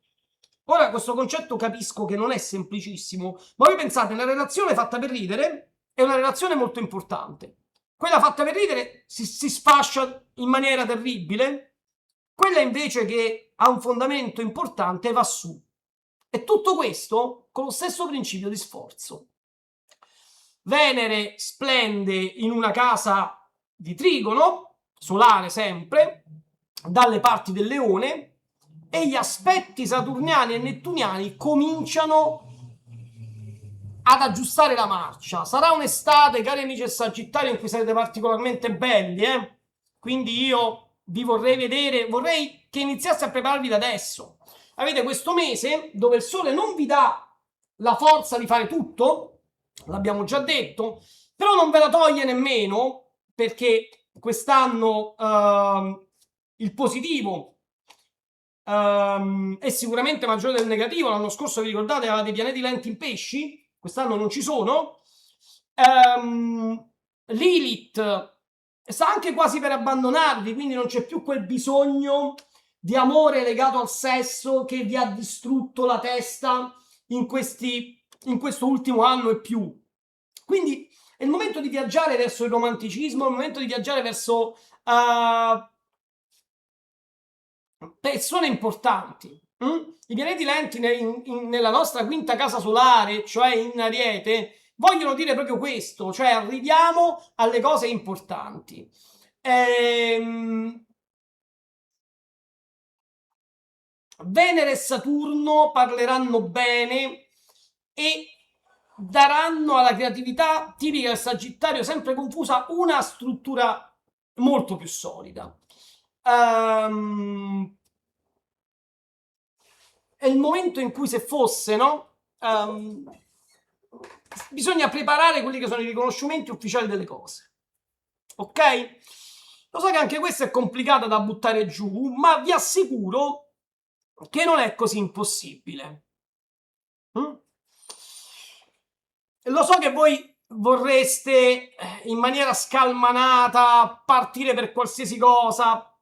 Ora, questo concetto capisco che non è semplicissimo, ma voi pensate, una relazione fatta per ridere è una relazione molto importante. Quella fatta per ridere si sfascia in maniera terribile, quella invece che ha un fondamento importante va su. E tutto questo con lo stesso principio di sforzo. Venere splende in una casa di trigono, solare sempre, dalle parti del leone, e gli aspetti saturniani e nettuniani cominciano ad aggiustare la marcia. Sarà un'estate, cari amici del Sagittario, in cui sarete particolarmente belli, quindi io vi vorrei vedere, vorrei che iniziaste a prepararvi da adesso. Avete questo mese dove il sole non vi dà la forza di fare tutto, l'abbiamo già detto, però non ve la toglie nemmeno, perché quest'anno il positivo è sicuramente maggiore del negativo. L'anno scorso, vi ricordate, avevate i pianeti lenti in pesci, quest'anno non ci sono. Lilith sta anche quasi per abbandonarvi, quindi non c'è più quel bisogno di amore legato al sesso che vi ha distrutto la testa in questo ultimo anno e più. Quindi è il momento di viaggiare verso il romanticismo, è il momento di viaggiare verso persone importanti. I pianeti lenti nella nostra quinta casa solare, cioè in Ariete, vogliono dire proprio questo, cioè arriviamo alle cose importanti. Venere e Saturno parleranno bene e daranno alla creatività tipica del Sagittario, sempre confusa, una struttura molto più solida. È il momento in cui, se fosse, no? Bisogna preparare quelli che sono i riconoscimenti ufficiali delle cose. Ok? Lo so che anche questa è complicata da buttare giù, ma vi assicuro che non è così impossibile. Lo so che voi vorreste in maniera scalmanata partire per qualsiasi cosa,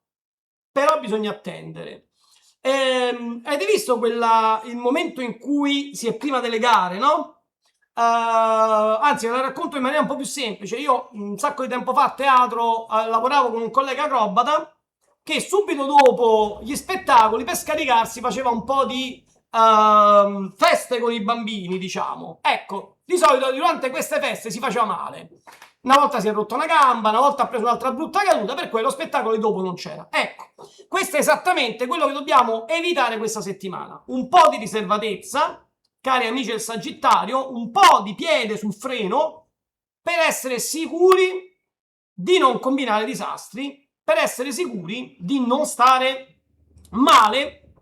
però bisogna attendere. Avete visto il momento in cui si è prima delle gare, no? Anzi, ve la racconto in maniera un po' più semplice. Io un sacco di tempo fa a teatro lavoravo con un collega acrobata che subito dopo gli spettacoli, per scaricarsi, faceva un po' di feste con i bambini, diciamo. Ecco, di solito durante queste feste si faceva male. Una volta si è rotta una gamba, una volta ha preso un'altra brutta caduta, per cui lo spettacolo di dopo non c'era. Ecco, questo è esattamente quello che dobbiamo evitare questa settimana. Un po' di riservatezza, cari amici del Sagittario, un po' di piede sul freno per essere sicuri di non combinare disastri, per essere sicuri di non stare male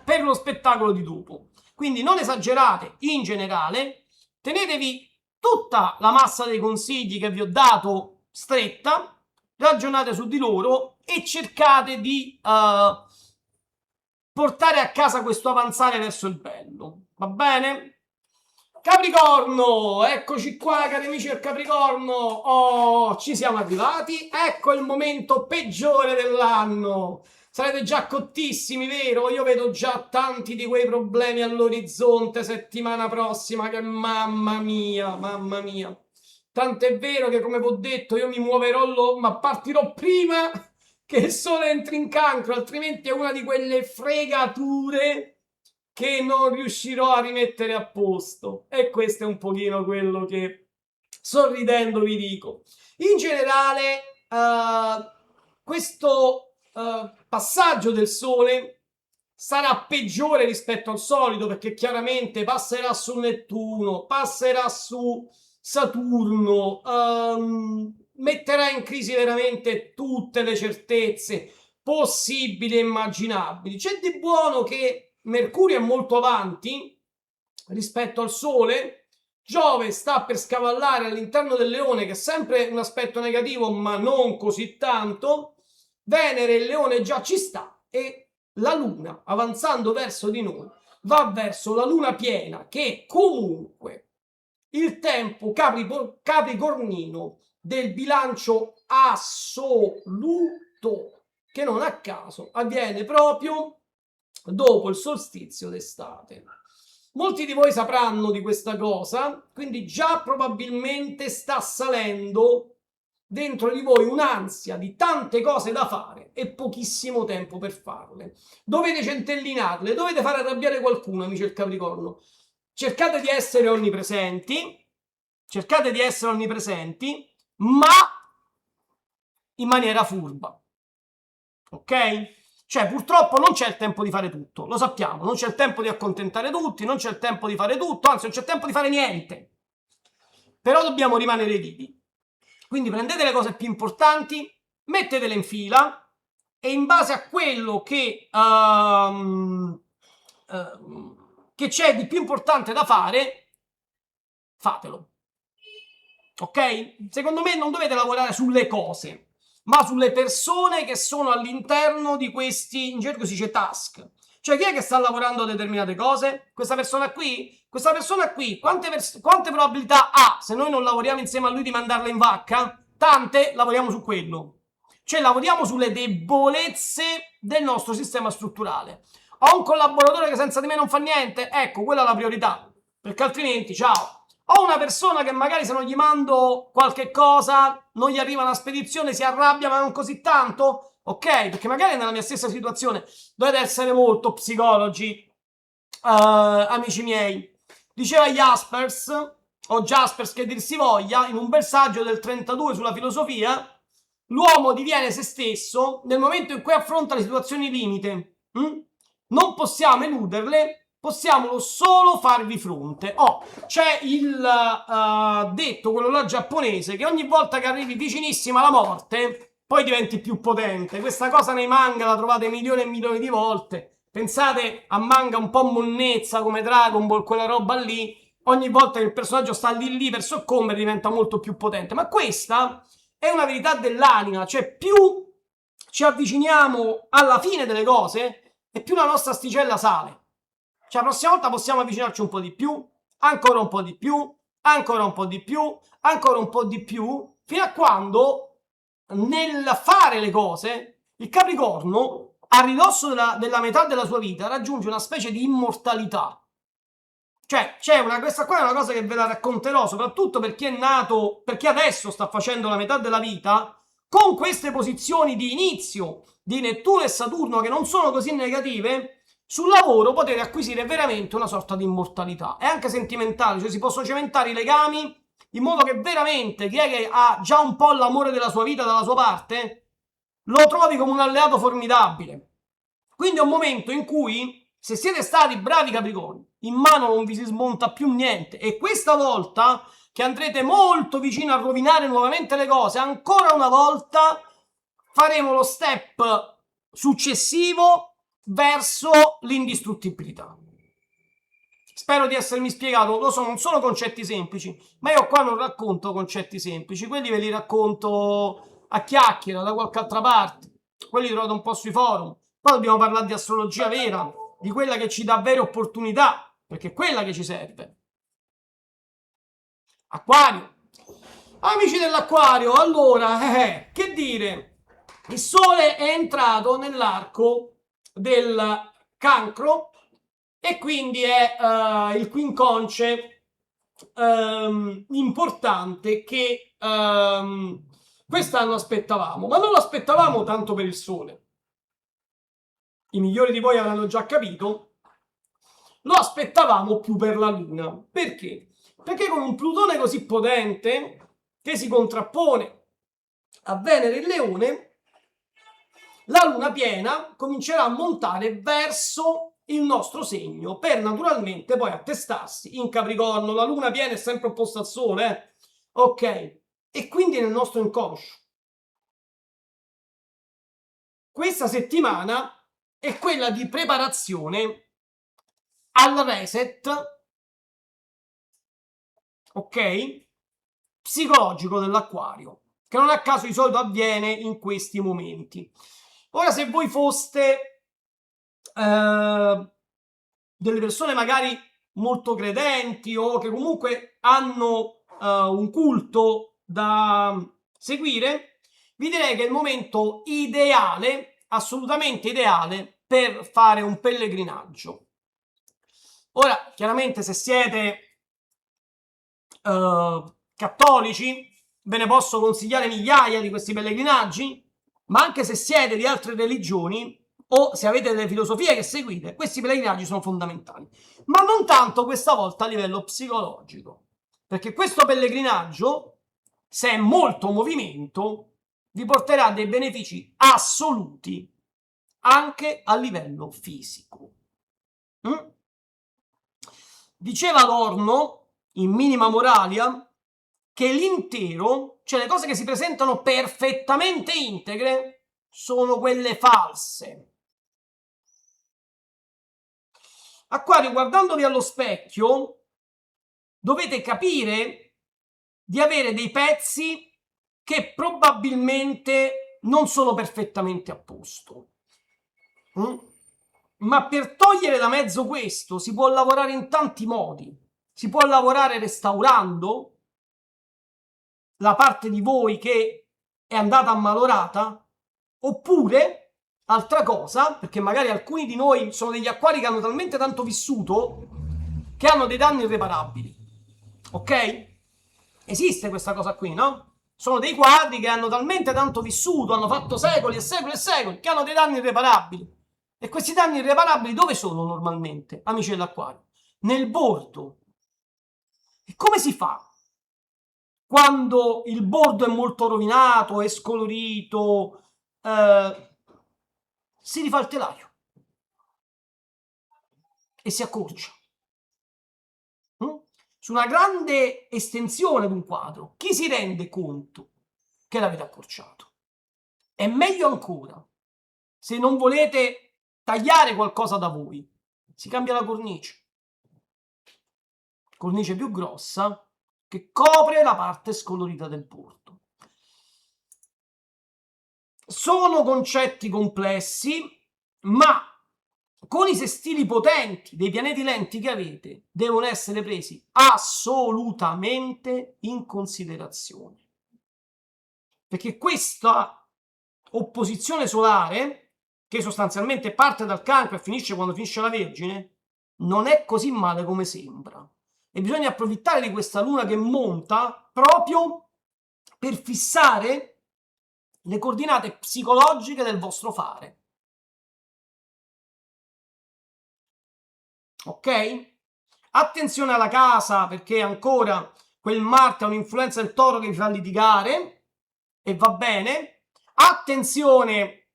per lo spettacolo di dopo. Quindi non esagerate in generale, tenetevi tutta la massa dei consigli che vi ho dato stretta, ragionate su di loro e cercate di portare a casa questo avanzare verso il bello. Va bene? Capricorno, eccoci qua cari amici del Capricorno, oh, ci siamo arrivati, ecco il momento peggiore dell'anno, sarete già cottissimi, vero? Io vedo già tanti di quei problemi all'orizzonte settimana prossima che mamma mia, tant'è vero che come vi ho detto io mi muoverò, ma partirò prima che il sole entri in cancro, altrimenti è una di quelle fregature che non riuscirò a rimettere a posto. E questo è un pochino quello che sorridendo vi dico. In generale, questo passaggio del Sole sarà peggiore rispetto al solito perché chiaramente passerà su Nettuno, passerà su Saturno, metterà in crisi veramente tutte le certezze possibili e immaginabili. C'è di buono che Mercurio è molto avanti rispetto al Sole, Giove sta per scavallare all'interno del Leone, che è sempre un aspetto negativo, ma non così tanto. Venere il Leone già ci sta e la Luna, avanzando verso di noi, va verso la Luna piena, che comunque il tempo capricornino del bilancio assoluto, che non a caso avviene proprio dopo il solstizio d'estate. Molti di voi sapranno di questa cosa, quindi già probabilmente sta salendo dentro di voi un'ansia di tante cose da fare e pochissimo tempo per farle. Dovete centellinarle, dovete fare arrabbiare qualcuno, amici del Capricorno. Cercate di essere onnipresenti, ma in maniera furba. Ok? Cioè, purtroppo non c'è il tempo di fare tutto, lo sappiamo, non c'è il tempo di accontentare tutti, non c'è il tempo di fare tutto, anzi non c'è il tempo di fare niente. Però dobbiamo rimanere vivi. Quindi prendete le cose più importanti, mettetele in fila e in base a quello che c'è di più importante da fare, fatelo. Ok? Secondo me non dovete lavorare sulle cose, ma sulle persone che sono all'interno di questi, in gergo si dice task. Cioè chi è che sta lavorando a determinate cose? Questa persona qui? Questa persona qui, quante probabilità ha, se noi non lavoriamo insieme a lui, di mandarla in vacca? Tante, lavoriamo su quello. Cioè lavoriamo sulle debolezze del nostro sistema strutturale. Ho un collaboratore che senza di me non fa niente? Ecco, quella è la priorità, perché altrimenti, ciao. Ho una persona che magari se non gli mando qualche cosa non gli arriva una spedizione, si arrabbia ma non così tanto, ok? Perché magari è nella mia stessa situazione. Dovete essere molto psicologi, amici miei. Diceva Jaspers, o Jaspers che dir si voglia, in un bel saggio del 32 sulla filosofia, l'uomo diviene se stesso nel momento in cui affronta le situazioni limite. Non possiamo eluderle, possiamo solo farvi fronte. C'è il detto, quello là giapponese, che ogni volta che arrivi vicinissima alla morte, poi diventi più potente. Questa cosa nei manga la trovate milioni e milioni di volte. Pensate a manga un po' monnezza come Dragon Ball, quella roba lì. Ogni volta che il personaggio sta lì per soccombere diventa molto più potente. Ma questa è una verità dell'anima, cioè più ci avviciniamo alla fine delle cose e più la nostra asticella sale. Cioè la prossima volta possiamo avvicinarci un po' di più, ancora un po' di più, ancora un po' di più, ancora un po' di più, fino a quando nel fare le cose il Capricorno, a ridosso della metà della sua vita, raggiunge una specie di immortalità. Cioè, questa qua è una cosa che ve la racconterò, soprattutto per chi è nato, per chi adesso sta facendo la metà della vita, con queste posizioni di inizio di Nettuno e Saturno che non sono così negative. Sul lavoro potete acquisire veramente una sorta di immortalità, e anche sentimentale, cioè si possono cementare i legami in modo che veramente chi è che ha già un po' l'amore della sua vita dalla sua parte, lo trovi come un alleato formidabile. Quindi è un momento in cui, se siete stati bravi Capricorni, in mano non vi si smonta più niente, e questa volta che andrete molto vicino a rovinare nuovamente le cose, ancora una volta faremo lo step successivo verso l'indistruttibilità. Spero di essermi spiegato, lo so, non sono concetti semplici, ma io qua non racconto concetti semplici, quelli ve li racconto a chiacchiera da qualche altra parte, quelli li trovate un po' sui forum. Poi dobbiamo parlare di astrologia vera, di quella che ci dà vere opportunità, perché è quella che ci serve. Acquario. Amici dell'Acquario, allora, che dire? Il Sole è entrato nell'arco del Cancro e quindi è il quincunce importante che quest'anno aspettavamo, ma non lo aspettavamo tanto per il Sole. I migliori di voi avranno già capito, lo aspettavamo più per la Luna. Perché? Perché con un Plutone così potente che si contrappone a Venere e Leone, la Luna piena comincerà a montare verso il nostro segno per naturalmente poi attestarsi in Capricorno. La Luna piena è sempre opposta al Sole, ok? E quindi nel nostro inconscio. Questa settimana è quella di preparazione al reset, ok? Psicologico dell'Acquario, che non a caso di solito avviene in questi momenti. Ora, se voi foste delle persone magari molto credenti o che comunque hanno un culto da seguire, vi direi che è il momento ideale, assolutamente ideale, per fare un pellegrinaggio. Ora, chiaramente, se siete cattolici, ve ne posso consigliare migliaia di questi pellegrinaggi, ma anche se siete di altre religioni o se avete delle filosofie che seguite, questi pellegrinaggi sono fondamentali. Ma non tanto questa volta a livello psicologico, perché questo pellegrinaggio, se è molto movimento, vi porterà dei benefici assoluti anche a livello fisico. Diceva Adorno in Minima Moralia che l'intero, cioè le cose che si presentano perfettamente integre, sono quelle false. Acquario, guardandovi allo specchio, dovete capire di avere dei pezzi che probabilmente non sono perfettamente a posto. Ma per togliere da mezzo questo si può lavorare in tanti modi. Si può lavorare restaurando la parte di voi che è andata ammalorata, oppure, altra cosa, perché magari alcuni di noi sono degli acquari che hanno talmente tanto vissuto che hanno dei danni irreparabili. Ok? Esiste questa cosa qui, no? Sono dei quadri che hanno talmente tanto vissuto, hanno fatto secoli e secoli e secoli, che hanno dei danni irreparabili. E questi danni irreparabili dove sono normalmente, amici dell'acquario? Nel bordo. E come si fa? Quando il bordo è molto rovinato, è scolorito, si rifà il telaio e si accorcia. Su una grande estensione di un quadro, chi si rende conto che l'avete accorciato? È meglio ancora, se non volete tagliare qualcosa da voi, si cambia la cornice più grossa che copre la parte scolorita del bordo. Sono concetti complessi, ma con i sestili potenti dei pianeti lenti che avete, devono essere presi assolutamente in considerazione. Perché questa opposizione solare, che sostanzialmente parte dal Cancro e finisce quando finisce la Vergine, non è così male come sembra. E bisogna approfittare di questa luna che monta proprio per fissare le coordinate psicologiche del vostro fare. Ok? Attenzione alla casa, perché ancora quel Marte ha un'influenza del Toro che vi fa litigare, e va bene. Attenzione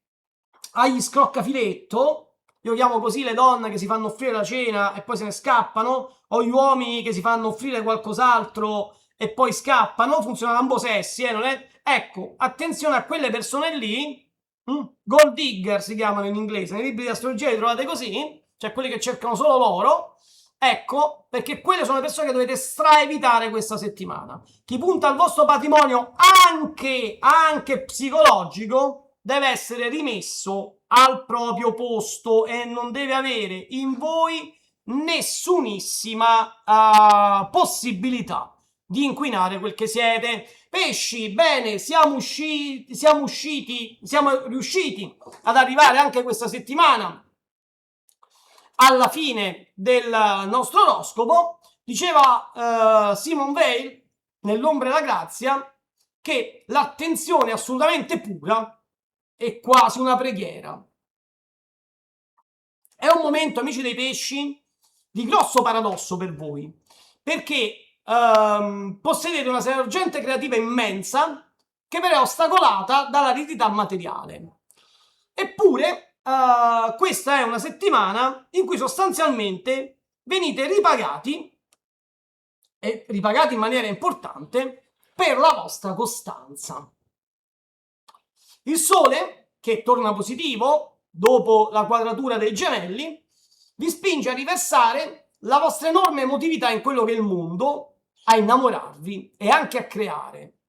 agli scroccafiletto, io chiamo così le donne che si fanno offrire la cena e poi se ne scappano, o gli uomini che si fanno offrire qualcos'altro e poi scappano. Funzionano ambo sessi, non è? Ecco, attenzione a quelle persone lì Gold digger si chiamano in inglese, nei libri di astrologia li trovate così, cioè quelli che cercano solo l'oro. Ecco, perché quelle sono le persone che dovete straevitare questa settimana. Chi punta al vostro patrimonio anche psicologico deve essere rimesso al proprio posto e non deve avere in voi nessunissima possibilità di inquinare quel che siete. Pesci, bene, siamo riusciti ad arrivare anche questa settimana alla fine del nostro oroscopo. Diceva Simone Weil nell'Ombra e la Grazia che l'attenzione assolutamente pura è quasi una preghiera. È un momento, amici dei pesci, di grosso paradosso per voi, perché possedete una sorgente creativa immensa che però è ostacolata dall'aridità materiale. Eppure questa è una settimana in cui sostanzialmente venite ripagati, e ripagati in maniera importante, per la vostra costanza. Il Sole, che torna positivo dopo la quadratura dei gemelli, vi spinge a riversare la vostra enorme emotività in quello che è il mondo, a innamorarvi e anche a creare.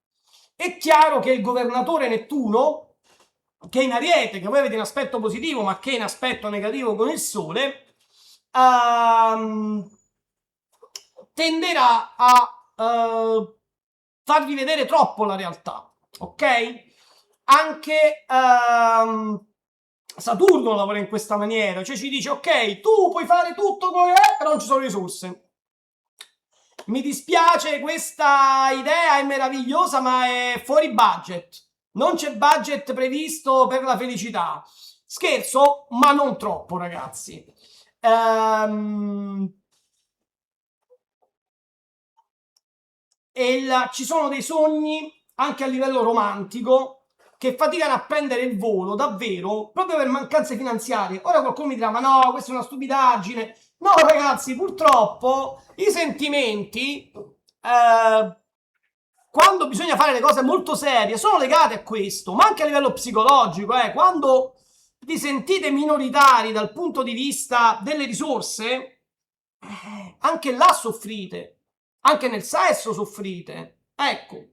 È chiaro che il governatore Nettuno, che è in Ariete, che voi avete in aspetto positivo ma che è in aspetto negativo con il Sole, tenderà a farvi vedere troppo la realtà, ok? Anche Saturno lavora in questa maniera, cioè ci dice ok, tu puoi fare tutto come è, però non ci sono risorse. Mi dispiace, questa idea è meravigliosa, ma è fuori budget. Non c'è budget previsto per la felicità. Scherzo, ma non troppo, ragazzi. Ci sono dei sogni anche a livello romantico che faticano a prendere il volo davvero proprio per mancanze finanziarie. Ora qualcuno mi dirà ma no, questa è una stupidaggine. No ragazzi, purtroppo i sentimenti quando bisogna fare le cose molto serie sono legate a questo, ma anche a livello psicologico. Quando vi sentite minoritari dal punto di vista delle risorse, anche là soffrite, anche nel sesso soffrite. Ecco,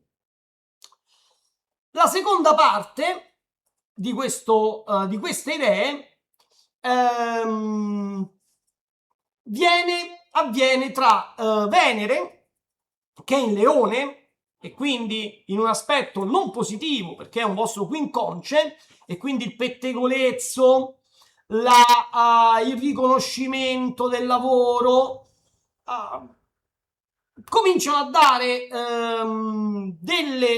la seconda parte di queste idee avviene tra Venere, che è in Leone, e quindi in un aspetto non positivo, perché è un vostro quincunce, e quindi il pettegolezzo, il riconoscimento del lavoro, cominciano a dare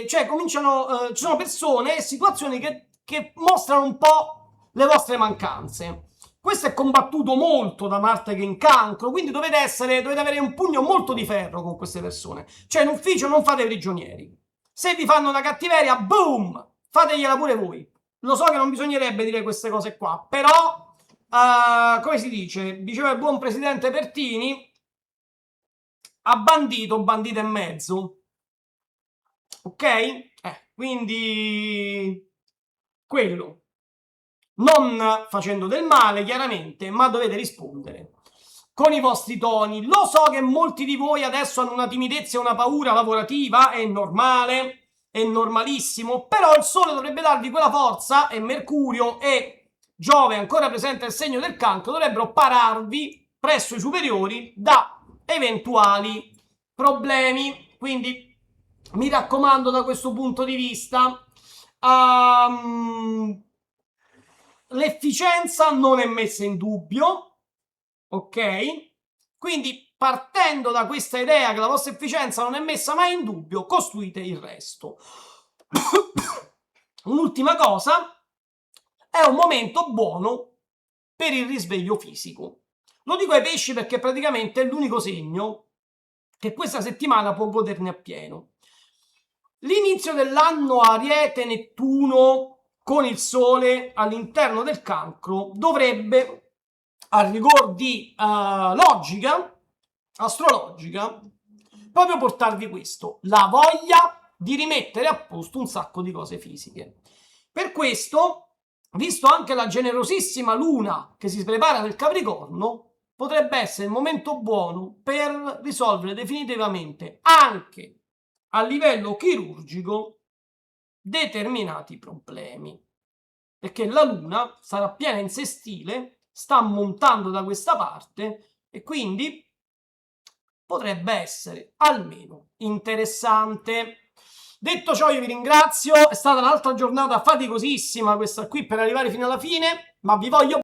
ci sono persone e situazioni che mostrano un po' le vostre mancanze. Questo è combattuto molto da Marte che è in Cancro, quindi dovete avere un pugno molto di ferro con queste persone. Cioè in ufficio non fate prigionieri. Se vi fanno una cattiveria, boom, fategliela pure voi. Lo so che non bisognerebbe dire queste cose qua, però come si dice? Diceva il buon presidente Pertini, a bandito, bandito e mezzo. Ok? Quindi quello. Non facendo del male, chiaramente, ma dovete rispondere con i vostri toni. Lo so che molti di voi adesso hanno una timidezza e una paura lavorativa, è normale, è normalissimo, però il Sole dovrebbe darvi quella forza e Mercurio e Giove, ancora presente nel segno del Cancro, dovrebbero pararvi presso i superiori da eventuali problemi. Quindi mi raccomando da questo punto di vista, l'efficienza non è messa in dubbio, ok? Quindi partendo da questa idea che la vostra efficienza non è messa mai in dubbio, costruite il resto. Un'ultima cosa, è un momento buono per il risveglio fisico. Lo dico ai pesci perché praticamente è l'unico segno che questa settimana può goderne appieno. L'inizio dell'anno Ariete-Nettuno con il Sole all'interno del Cancro dovrebbe, a rigor di logica astrologica, proprio portarvi questo, la voglia di rimettere a posto un sacco di cose fisiche. Per questo visto anche la generosissima luna che si prepara nel Capricorno, potrebbe essere il momento buono per risolvere definitivamente anche a livello chirurgico determinati problemi, perché la luna sarà piena in sestile, sta montando da questa parte e quindi potrebbe essere almeno interessante. Detto ciò, io vi ringrazio, è stata un'altra giornata faticosissima questa qui per arrivare fino alla fine, ma vi voglio